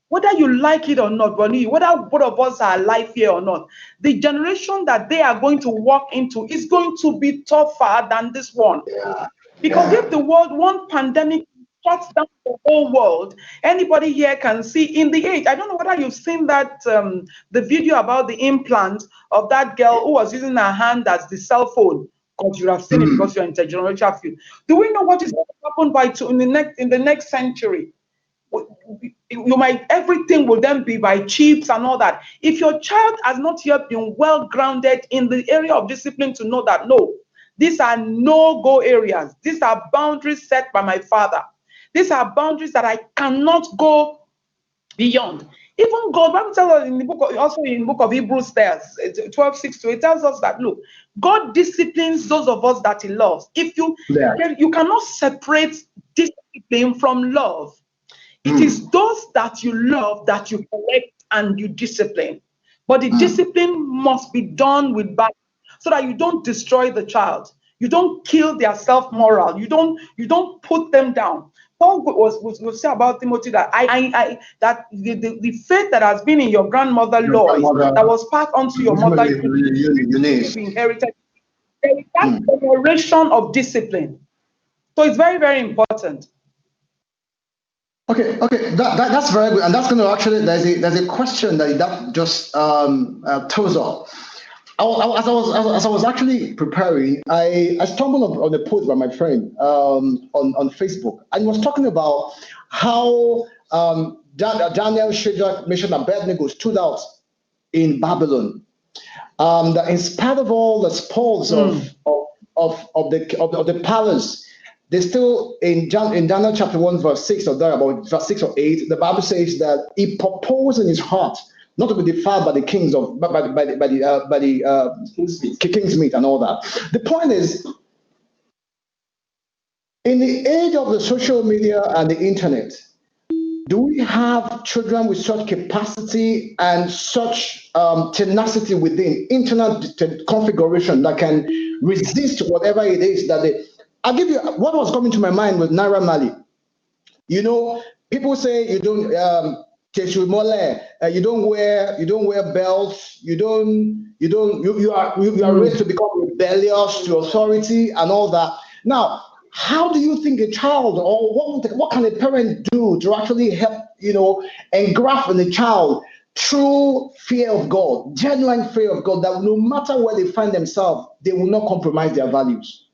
whether you like it or not, whether both of us are alive here or not, the generation that they are going to walk into is going to be tougher than this one. Yeah. Because if the world, one pandemic shuts down the whole world, anybody here can see in the age. I don't know whether you've seen that, the video about the implant of that girl who was using her hand as the cell phone. Because you have seen it because you're intergenerational field. Do we know what is going to happen in the next century? You might, everything will then be by chips and all that. If your child has not yet been well grounded in the area of discipline to know that, no, these are no-go areas. These are boundaries set by my father. These are boundaries that I cannot go beyond. Even God, Bible tells us in the book, also in the book of Hebrews, 12:6-8, it tells us that, look, God disciplines those of us that he loves. If you cannot separate discipline from love. It is those that you love that you correct and you discipline. But the discipline must be done with balance so that you don't destroy the child. You don't kill their self-moral. You don't put them down. Paul will say about Timothy that that the faith that has been in your grandmother Lois, that was passed on to your mother, you inherited. There is that generation of discipline. So it's very, very important. Okay, that's very good, and that's going to actually, there's a question that just throws up. As I was actually preparing, I stumbled on a post by my friend on Facebook, and he was talking about how Daniel, Shadrach, Meshach, and Abednego stood out in Babylon. That in spite of all the spoils of the palace, they still, in Daniel chapter 1 verse 6 or there, about verse 6 or 8, the Bible says that he proposed in his heart not to be defiled by the kings of by the king's meat and all that. The point is, in the age of the social media and the internet, do we have children with such capacity and such tenacity within internal configuration that can resist whatever it is that they? I'll give you what was coming to my mind with Naira Marley. You know, people say you don't you don't wear belts, you are raised to become rebellious to authority and all that. Now, how do you think a child, or what can a parent do to actually help, engraft in the child true fear of God, genuine fear of God, that no matter where they find themselves, they will not compromise their values?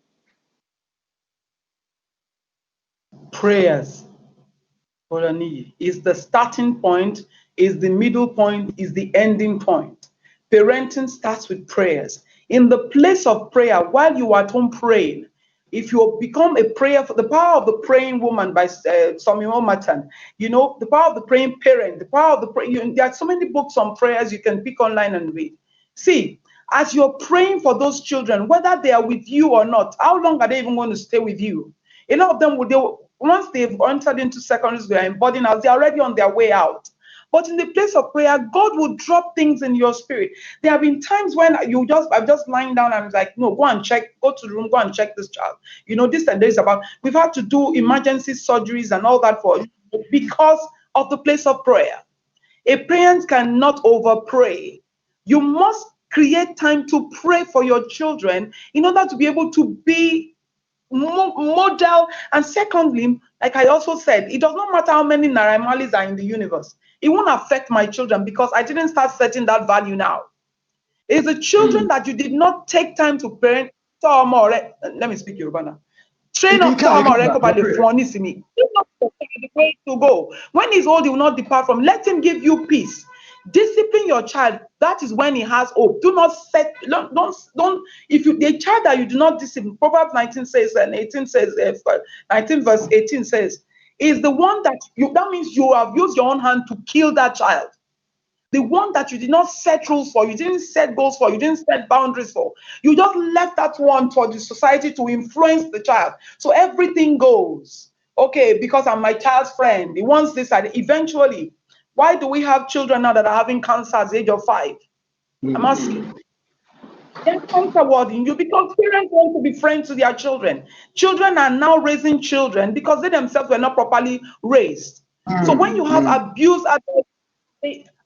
Prayers is the starting point, is the middle point, is the ending point. Parenting starts with prayers. In the place of prayer, while you are at home praying, if you become a prayer, for the power of the praying woman by Samuel Matan, the power of the praying parent, the power of the there are so many books on prayers you can pick online and read. See, as you're praying for those children, whether they are with you or not, how long are they even going to stay with you? A lot of them once they've entered into secondary school and boarding house, they're already on their way out. But in the place of prayer, God will drop things in your spirit. There have been times when I'm just lying down and I'm like, no, go and check, go to the room, go and check this child. This and this about, we've had to do emergency surgeries and all that because of the place of prayer. A parent cannot over pray. You must create time to pray for your children in order to be able to be model. And secondly, like I also said, it does not matter how many Naira Marleys are in the universe. It won't affect my children because I didn't start setting that value now. It's the children that you did not take time to parent. Let me speak Yoruba now. Train You up can't, Tom you or can't, you're Rekobale Fuanisimi. He's not the way to go. When he's old, he will not depart from. Let him give you peace. Discipline your child. That is when he has hope. Do not set, don't, if you, the child that you do not discipline, Proverbs 19 says, and 18 says, 19 verse 18 says, is the one that you, that means you have used your own hand to kill that child. The one that you did not set rules for, you didn't set goals for, you didn't set boundaries for. You just left that one for the society to influence the child. So everything goes. Okay, because I'm my child's friend. He wants this. Eventually, why do we have children now that are having cancer at the age of 5? I'm asking. They're cancer warding you because parents want to be friends to their children. Children are now raising children because they themselves were not properly raised. So when you have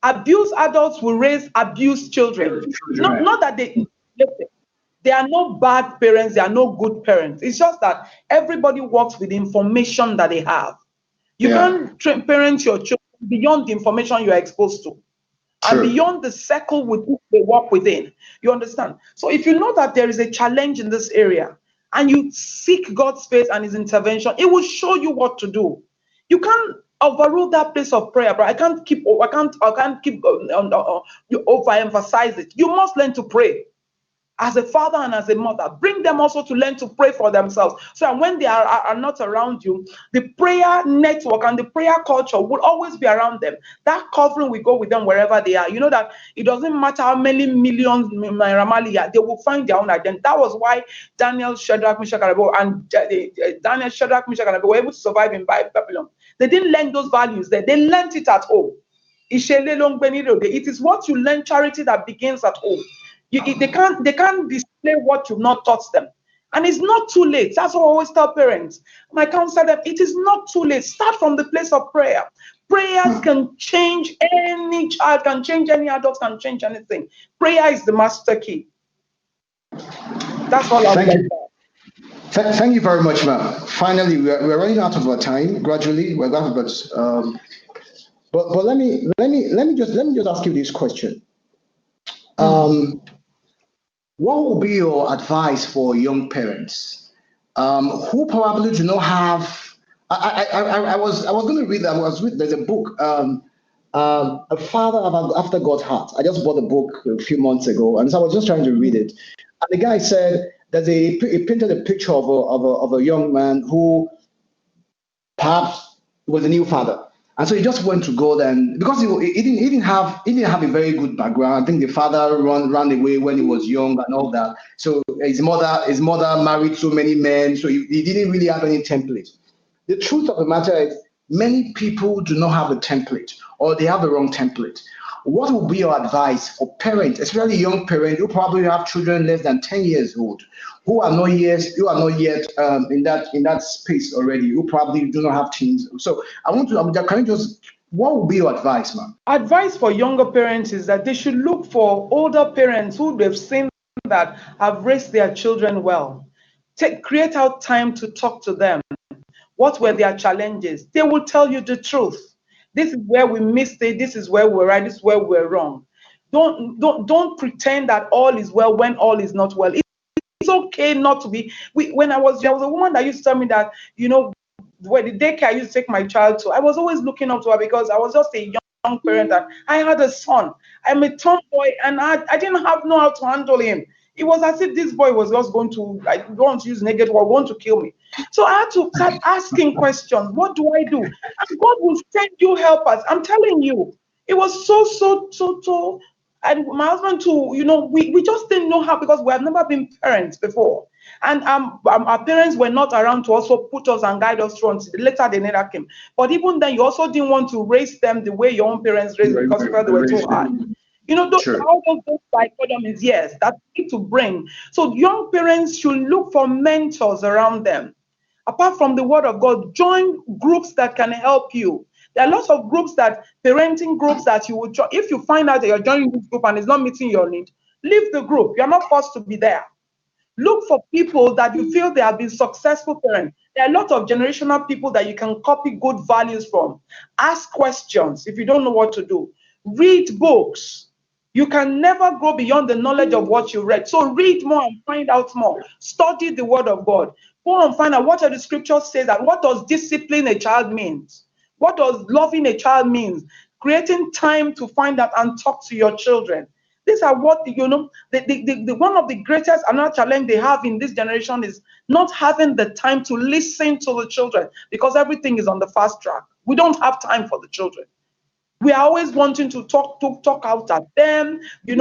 abused adults will raise abused children. Not that they are no bad parents, they are no good parents. It's just that everybody works with the information that they have. You can't parent your children beyond the information you are exposed to. And beyond the circle with which they work within. You understand? So if you know that there is a challenge in this area and you seek God's face and his intervention, it will show you what to do. You can't overrule that place of prayer, but I can't keep you overemphasize it. You must learn to pray. As a father and as a mother, bring them also to learn to pray for themselves. So that when they are not around you, the prayer network and the prayer culture will always be around them. That covering will go with them wherever they are. You know that it doesn't matter how many millions Ramali, they will find their own identity. That was why Daniel, Shadrach, Meshach, and Abednego were able to survive in Babylon. They didn't learn those values there. They learned it at home. It is what you learn, charity, that begins at home. They can't display what you've not taught them. And it's not too late. That's what I always tell parents. I counsel them, it is not too late. Start from the place of prayer. Prayers can change any child, can change any adult, can change anything. Prayer is the master key. That's all I'll say. Thank you very much, ma'am. Finally, we're running out of our time. Gradually, we're going to, but let me just ask you this question. What would be your advice for young parents who probably do not have? I was going to read. There's a book, A Father After God's Heart. I just bought the book a few months ago, and so I was just trying to read it. And the guy said that he painted a picture of a young man who perhaps was a new father. And so he just went to God, and because he didn't have a very good background. I think the father ran away when he was young and all that. So his mother married so many men, so he didn't really have any template. The truth of the matter is, many people do not have a template, or they have the wrong template. What would be your advice for parents, especially young parents who probably have children less than 10 years old, who are not yet in that space already, who probably do not have teens? So what would be your advice, ma'am? Advice for younger parents is that they should look for older parents who they've seen that have raised their children well. Create out time to talk to them. What were their challenges? They will tell you the truth. This is where we missed it. This is where we're right. This is where we're wrong. Don't pretend that all is well when all is not well. It's okay not to be. There was a woman that used to tell me that, where the daycare I used to take my child to, I was always looking up to her because I was just a young parent. And I had a son. I'm a tomboy, and I didn't know how to handle him. It was as if this boy was just going to, don't use negative word, want to kill me. So I had to start asking questions. What do I do? And God will send you helpers. I'm telling you, it was so. And my husband too, we just didn't know how, because we have never been parents before. And our parents were not around to also put us and guide us through. Later, they never came. But even then, you also didn't want to raise them the way your own parents raised them, because you felt they were too hard. All those dichotomies, yes, that need to bring. So young parents should look for mentors around them. Apart from the word of God, join groups that can help you. There are lots of parenting groups that you will join. If you find out that you're joining this group and it's not meeting your need, leave the group. You're not forced to be there. Look for people that you feel they have been successful parents. There are a lot of generational people that you can copy good values from. Ask questions if you don't know what to do. Read books. You can never go beyond the knowledge of what you read. So read more and find out more. Study the word of God. Go and find out what the scripture says, that what does discipline a child means? What does loving a child means? Creating time to find out and talk to your children. These are what, one of the greatest another challenge they have in this generation is not having the time to listen to the children, because everything is on the fast track. We don't have time for the children. We are always wanting to talk out at them. You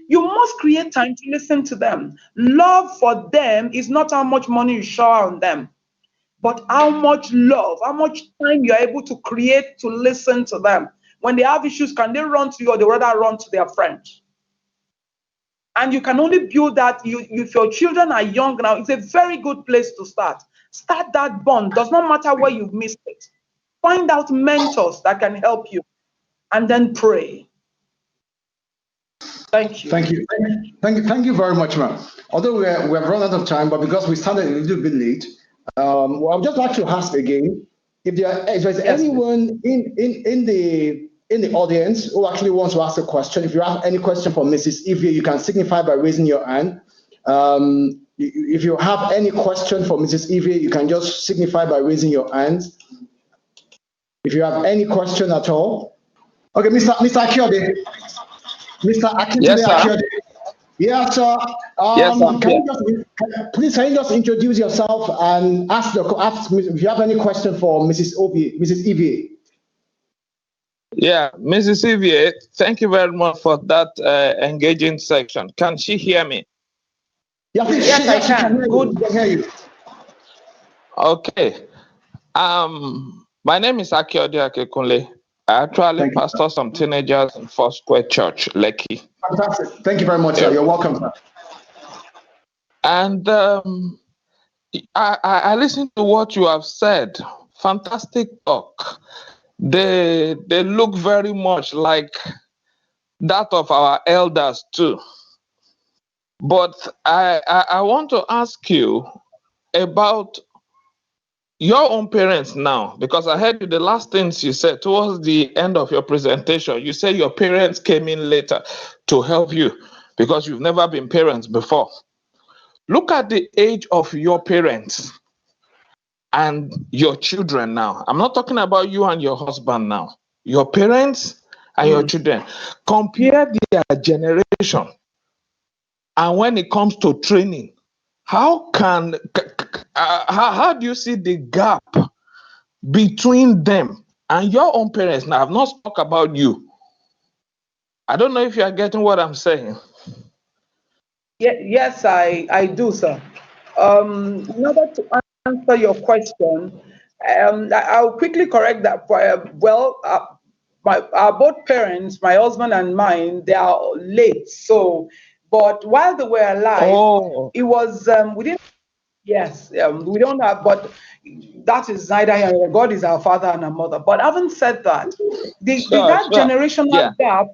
must create time to listen to them. Love for them is not how much money you shower on them, but how much love, how much time you're able to create to listen to them. When they have issues, can they run to you, or they rather run to their friends? And you can only build that if your children are young now. It's a very good place to start. Start that bond. Does not matter where you've missed it. Find out mentors that can help you, and then pray. Thank you. Thank you. Thank you very much, ma'am. Although we have run out of time, but because we started a little bit late, well, I'd just like to ask again if there's anyone in the audience who actually wants to ask a question. If you have any question for Mrs. EasyDial, you can signify by raising your hand. If you have any question for Mrs. EasyDial, you can just signify by raising your hands. If you have any question at all. Okay, Mr. Akiode. Mr. Akiode. Yes, sir. Akiode. Yeah, sir. Yes, sir. Can you just introduce yourself and ask if you have any question for Mrs. EasyDial? Yeah, Mrs. EasyDial, thank you very much for that engaging section. Can she hear me? Yeah, please. Yes, I can. Good. I can hear you. Okay. My name is Akiode Akekunle. I actually pastor some teenagers in Foursquare Church, Lekki. Fantastic. Thank you very much, sir. You're welcome, sir. And I listened to what you have said. Fantastic talk. They look very much like that of our elders too. But I want to ask you about your own parents now, because I heard the last things you said towards the end of your presentation. You said your parents came in later to help you because you've never been parents before. Look at the age of your parents and your children now. I'm not talking about you and your husband now. Your parents and your children. Compare their generation. And when it comes to training, how do you see the gap between them and your own parents? Now, I've not spoken about you. I don't know if you are getting what I'm saying. Yes, I do, sir. In order to answer your question, I'll quickly correct that. Our both parents, my husband and mine, they are late. So, but while they were alive, it was we didn't. Yes, we don't have, but that is neither here nor there. God is our father and our mother. But having said that, that generational gap,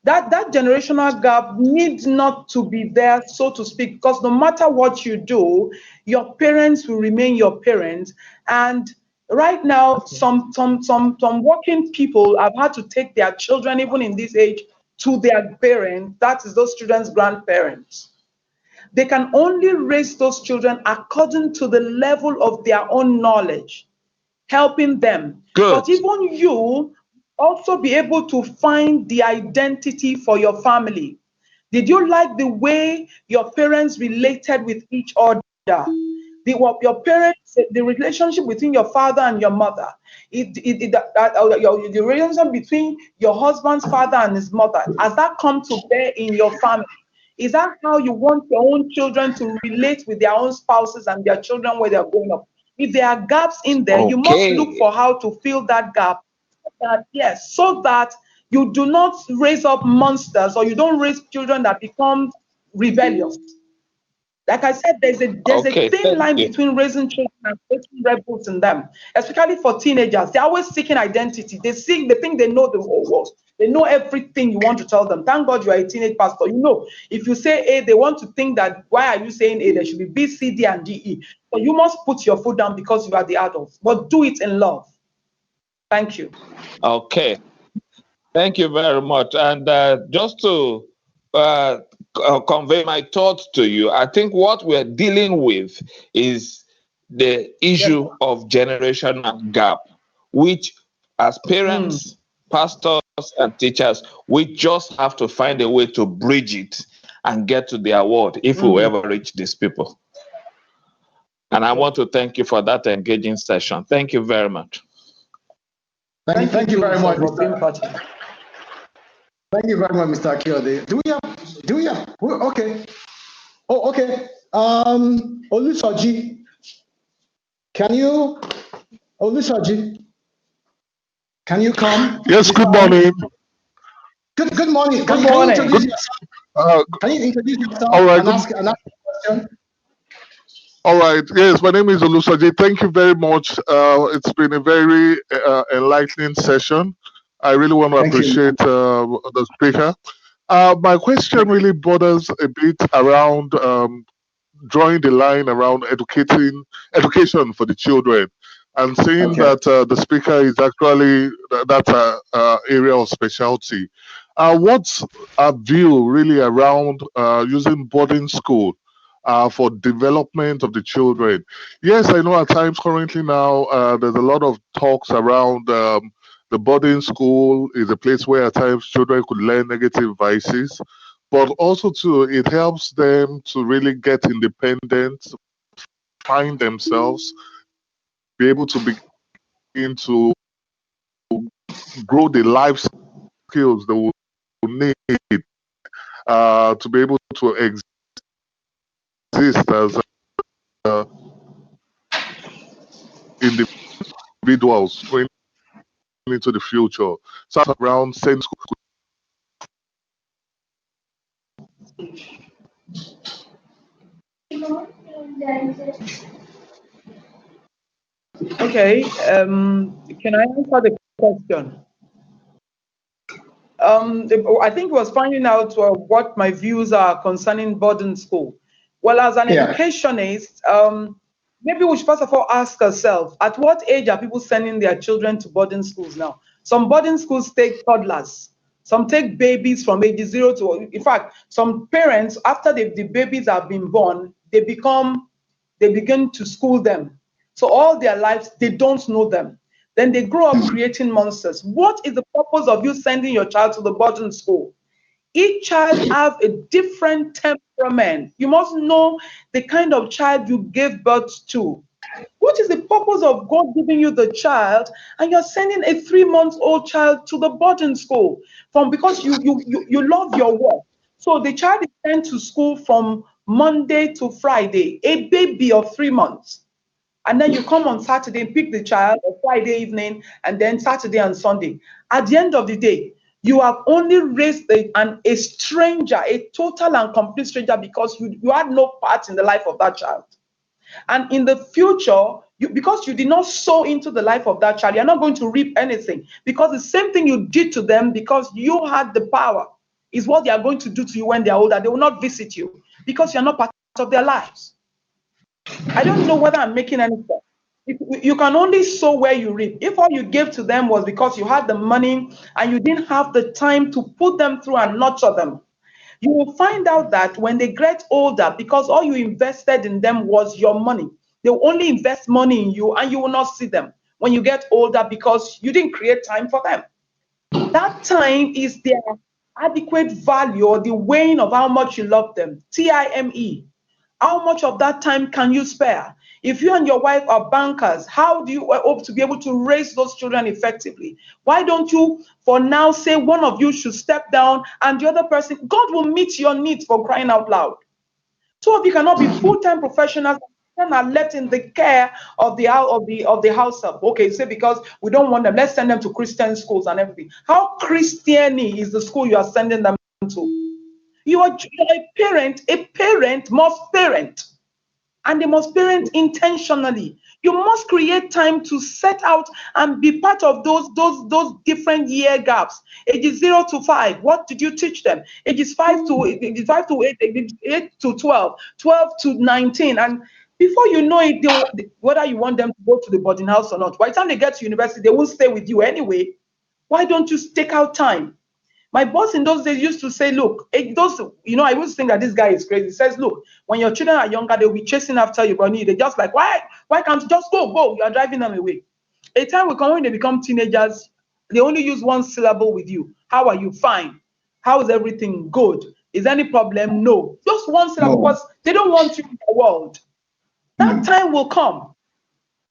that generational gap needs not to be there, so to speak, because no matter what you do, your parents will remain your parents. And right now, some working people have had to take their children, even in this age, to their parents. That is those children's grandparents. They can only raise those children according to the level of their own knowledge, helping them. Good. But even you also be able to find the identity for your family. Did you like the way your parents related with each other? Your parents, the relationship between your father and your mother, the relationship between your husband's father and his mother, has that come to bear in your family? Is that how you want your own children to relate with their own spouses and their children where they're growing up? If there are gaps in there, you must look for how to fill that gap. So that you do not raise up monsters, or you don't raise children that become rebellious. Like I said, there's a thin line between raising children and raising rebels in them, especially for teenagers. They're always seeking identity. They think they know the whole world. They know everything you want to tell them. Thank God you are a teenage pastor. You know, if you say A, they want to think that, why are you saying A? There should be B, C, D, and D, E. So you must put your foot down because you are the adults, but do it in love. Thank you. Okay. Thank you very much. And just to convey my thoughts to you. I think what we're dealing with is the issue of generational gap, which as parents, pastors, and teachers, we just have to find a way to bridge it and get to the award if we ever reach these people. And I want to thank you for that engaging session. Thank you very much. Thank you very much, for being part of it. Thank you very much, Mr. Akiode. Do we have, okay. Oh, okay. Olusoji, Olusoji, can you come? Yes, good morning. Good morning. Good morning. Can you introduce yourself all right, and ask a question? All right. Yes, my name is Olusoji. Thank you very much. It's been a very enlightening session. I really want to appreciate the speaker. My question really borders a bit around drawing the line around education for the children, and seeing that the speaker is actually that area of specialty. What's our view really around using boarding school for development of the children? Yes, I know at times currently now there's a lot of talks around the boarding school is a place where at times children could learn negative vices, but also too, it helps them to really get independent, find themselves, be able to begin to grow the life skills they will need to be able to exist as individuals going into the future. So around same school. Okay, can I answer the question? I think it was finding out what my views are concerning boarding school. Well, as an educationist, maybe we should first of all ask ourselves, at what age are people sending their children to boarding schools now? Some boarding schools take toddlers. Some take babies from age 0 to, in fact, some parents, after the babies have been born, they begin to school them. So all their lives, they don't know them. Then they grow up creating monsters. What is the purpose of you sending your child to the boarding school? Each child has a different temperament. You must know the kind of child you gave birth to. What is the purpose of God giving you the child and you're sending a 3-month-old child to the boarding school because you love your work? So the child is sent to school from Monday to Friday, a baby of 3 months. And then you come on Saturday and pick the child, or Friday evening, and then Saturday and Sunday. At the end of the day, you have only raised a stranger, a total and complete stranger, because you had no part in the life of that child. And in the future, because you did not sow into the life of that child, you're not going to reap anything. Because the same thing you did to them, because you had the power, is what they are going to do to you when they are older. They will not visit you because you're not part of their lives. I don't know whether I'm making any sense. You can only sow where you reap. If all you gave to them was because you had the money and you didn't have the time to put them through and nurture them, you will find out that when they get older, because all you invested in them was your money, they will only invest money in you and you will not see them when you get older because you didn't create time for them. That time is their adequate value, or the weighing of how much you love them. TIME. How much of that time can you spare? If you and your wife are bankers, how do you hope to be able to raise those children effectively? Why don't you, for now, say one of you should step down and the other person, God will meet your needs, for crying out loud. Two of you cannot be full-time professionals and are left in the care of the house help. Okay, say because we don't want them, let's send them to Christian schools and everything. How Christian-y is the school you are sending them to? You are a parent. A parent must parent, and they must parent intentionally. You must create time to set out and be part of those different year gaps. Ages 0 to 5, what did you teach them? Ages 5 to 8, 8 to 12, 12 to 19, and before you know it, whether you want them to go to the boarding house or not, by the time they get to university, they won't stay with you anyway. Why don't you take out time? My boss in those days used to say, look, I used to think that this guy is crazy. He says, look, when your children are younger, they'll be chasing after you, but they're just like, why can't you just go? You are driving them away. A time will come when they become teenagers, they only use one syllable with you. How are you? Fine. How is everything? Good. Is there any problem? No. Just one syllable, because they don't want you in the world. That time will come.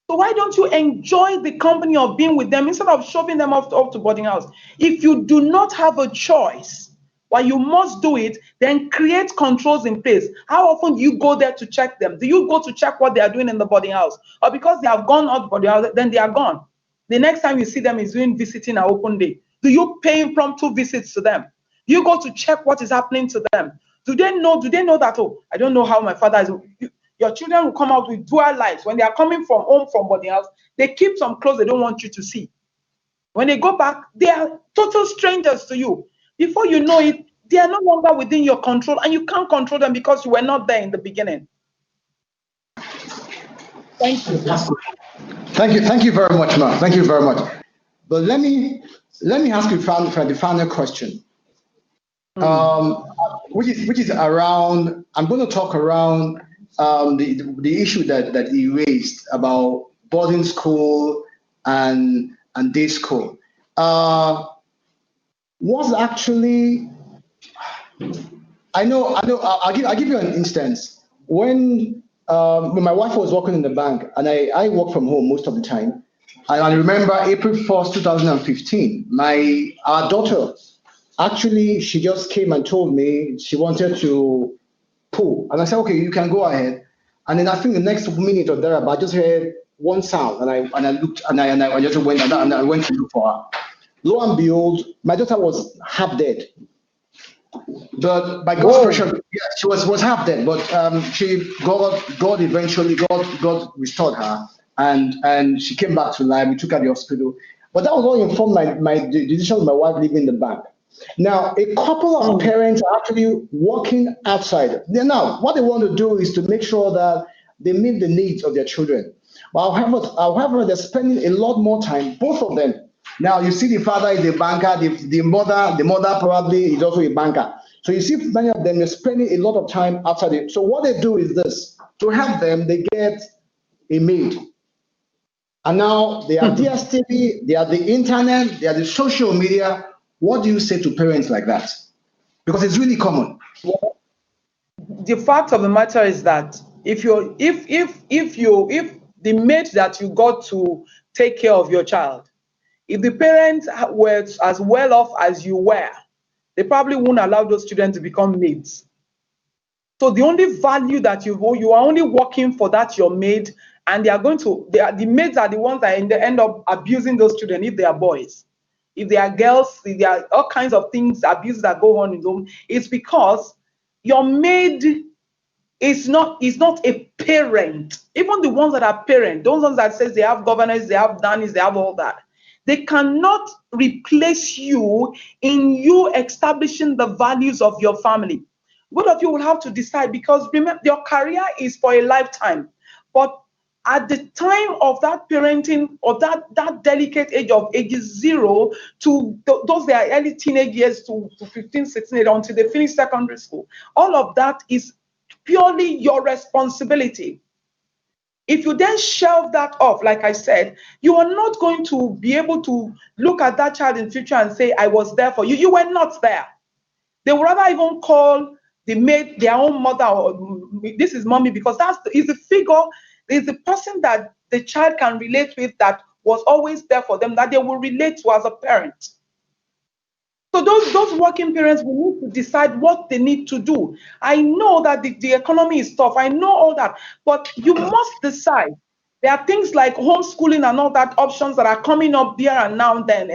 So why don't you enjoy the company of being with them instead of shoving them off to boarding house? If you do not have a choice, well, you must do it, then create controls in place. How often do you go there to check them? Do you go to check what they are doing in the boarding house? Or because they have gone out of the boarding house, then they are gone? The next time you see them is doing visiting an open day. Do you pay impromptu visits to them? Do you go to check what is happening to them? Do they know that, oh, I don't know how my father is? Your children will come out with dual lives. When they are coming from home, from boarding house, they keep some clothes they don't want you to see. When they go back, they are total strangers to you. Before you know it, they are no longer within your control, and you can't control them because you were not there in the beginning. Thank you. Thank you very much, Ma. Thank you very much. But let me ask you for the final question, which is around. I'm going to talk around the issue that he raised about boarding school and day school. Was actually, I know. I'll give you an instance. When my wife was working in the bank, and I work from home most of the time. I remember April 1st, 2015, our daughter, actually, she just came and told me she wanted to poo. And I said, okay, you can go ahead. And then I think the next minute or thereabout, I just heard one sound, and I looked, and I just went and I went to look for her. Lo and behold, my daughter was half dead. But by God's pressure, yeah, she was half dead. But God eventually restored her, and she came back to life. We took her to the hospital. But that was all informed my decision with my wife leaving the bank. Now, a couple of parents are actually working outside. Now, what they want to do is to make sure that they meet the needs of their children. But however, they're spending a lot more time, both of them. Now, you see the father is a banker, the mother probably is also a banker. So you see many of them are spending a lot of time outside. So what they do is this: to help them, they get a maid. And now they are DSTV, they are the internet, they are the social media. What do you say to parents like that? Because it's really common. Well, the fact of the matter is that if the maid that you got to take care of your child, if the parents were as well off as you were, they probably wouldn't allow those children to become maids. So the only value that you are only working for that your maid, and the maids are the ones that end up abusing those children if they are boys. If they are girls, if there are all kinds of things, abuse that go on in the home. It's because your maid is not a parent. Even the ones that are parents, those ones that says they have governors, they have nannies, they have all that. They cannot replace you in you establishing the values of your family. Both of you will have to decide, because remember, your career is for a lifetime. But at the time of that parenting, or that delicate age of ages 0 to those their early teenage years to 15, 16, until they finish secondary school, all of that is purely your responsibility. If you then shelve that off, like I said, you are not going to be able to look at that child in future and say, I was there for you. You were not there. They would rather even call the maid their own mother, or this is mommy, because is the figure, is the person that the child can relate with, that was always there for them, that they will relate to as a parent. So those working parents will need to decide what they need to do. I know that the economy is tough. I know all that. But you must decide. There are things like homeschooling and all that options that are coming up here and now and then.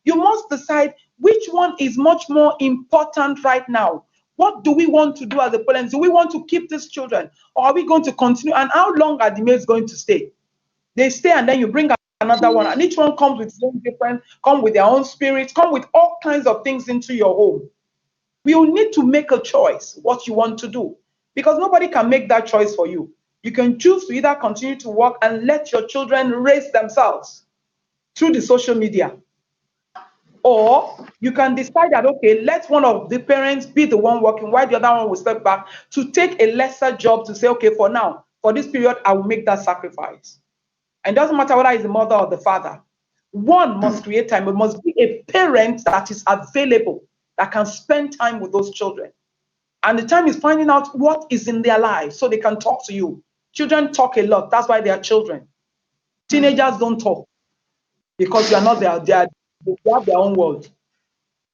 You must decide which one is much more important right now. What do we want to do as a parents? Do we want to keep these children, or are we going to continue? And how long are the maids going to stay? They stay, and then you bring another one, and each one comes with its own different, come with their own spirit, come with all kinds of things into your home. We will need to make a choice what you want to do, because nobody can make that choice for you. You can choose to either continue to work and let your children raise themselves through the social media. Or you can decide that, okay, let one of the parents be the one working while the other one will step back to take a lesser job to say, okay, for now, for this period, I will make that sacrifice. And it doesn't matter whether it's the mother or the father. One must create time. It must be a parent that is available, that can spend time with those children. And the time is finding out what is in their lives so they can talk to you. Children talk a lot. That's why they are children. Teenagers don't talk because you are not there. They have their own world.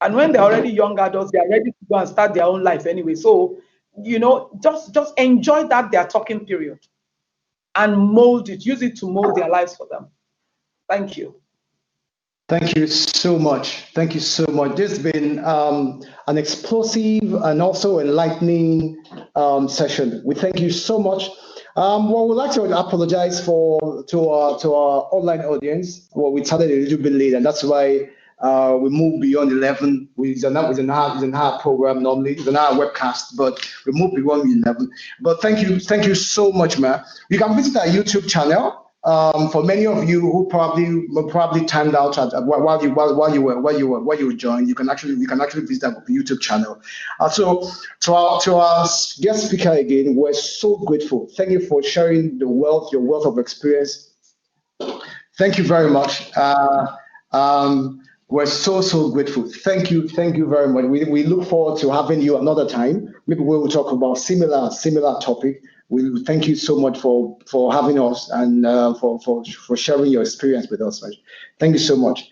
And when they're already young adults, they are ready to go and start their own life anyway. So, you know, just enjoy that their talking period and mold it. Use it to mold their lives for them. Thank you. Thank you so much. Thank you so much. This has been an explosive and also enlightening session. We thank you so much. Well, we'd like to apologize to our online audience. Well, we started a little bit late, and that's why we moved beyond 11. It's an hour program normally. It's an hour webcast, but we moved beyond 11. But thank you so much, man. You can visit our YouTube channel. For many of you who probably timed out while you joined, you can actually visit our YouTube channel. So to our guest speaker again, we're so grateful. Thank you for sharing your wealth of experience. Thank you very much. We're so grateful. Thank you very much. We look forward to having you another time. Maybe we will talk about similar topic. We thank you so much for having us and for sharing your experience with us. Thank you so much.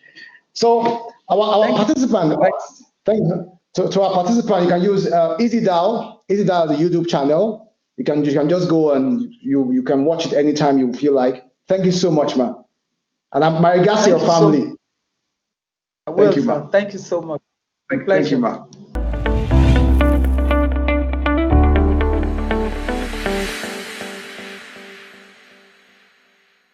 So our participant, thank you. To our participant, you can use EasyDial, the YouTube channel. You can just go and you can watch it anytime you feel like. Thank you so much, man. And my regards to your family. I will, thank you so much. Thank you, man.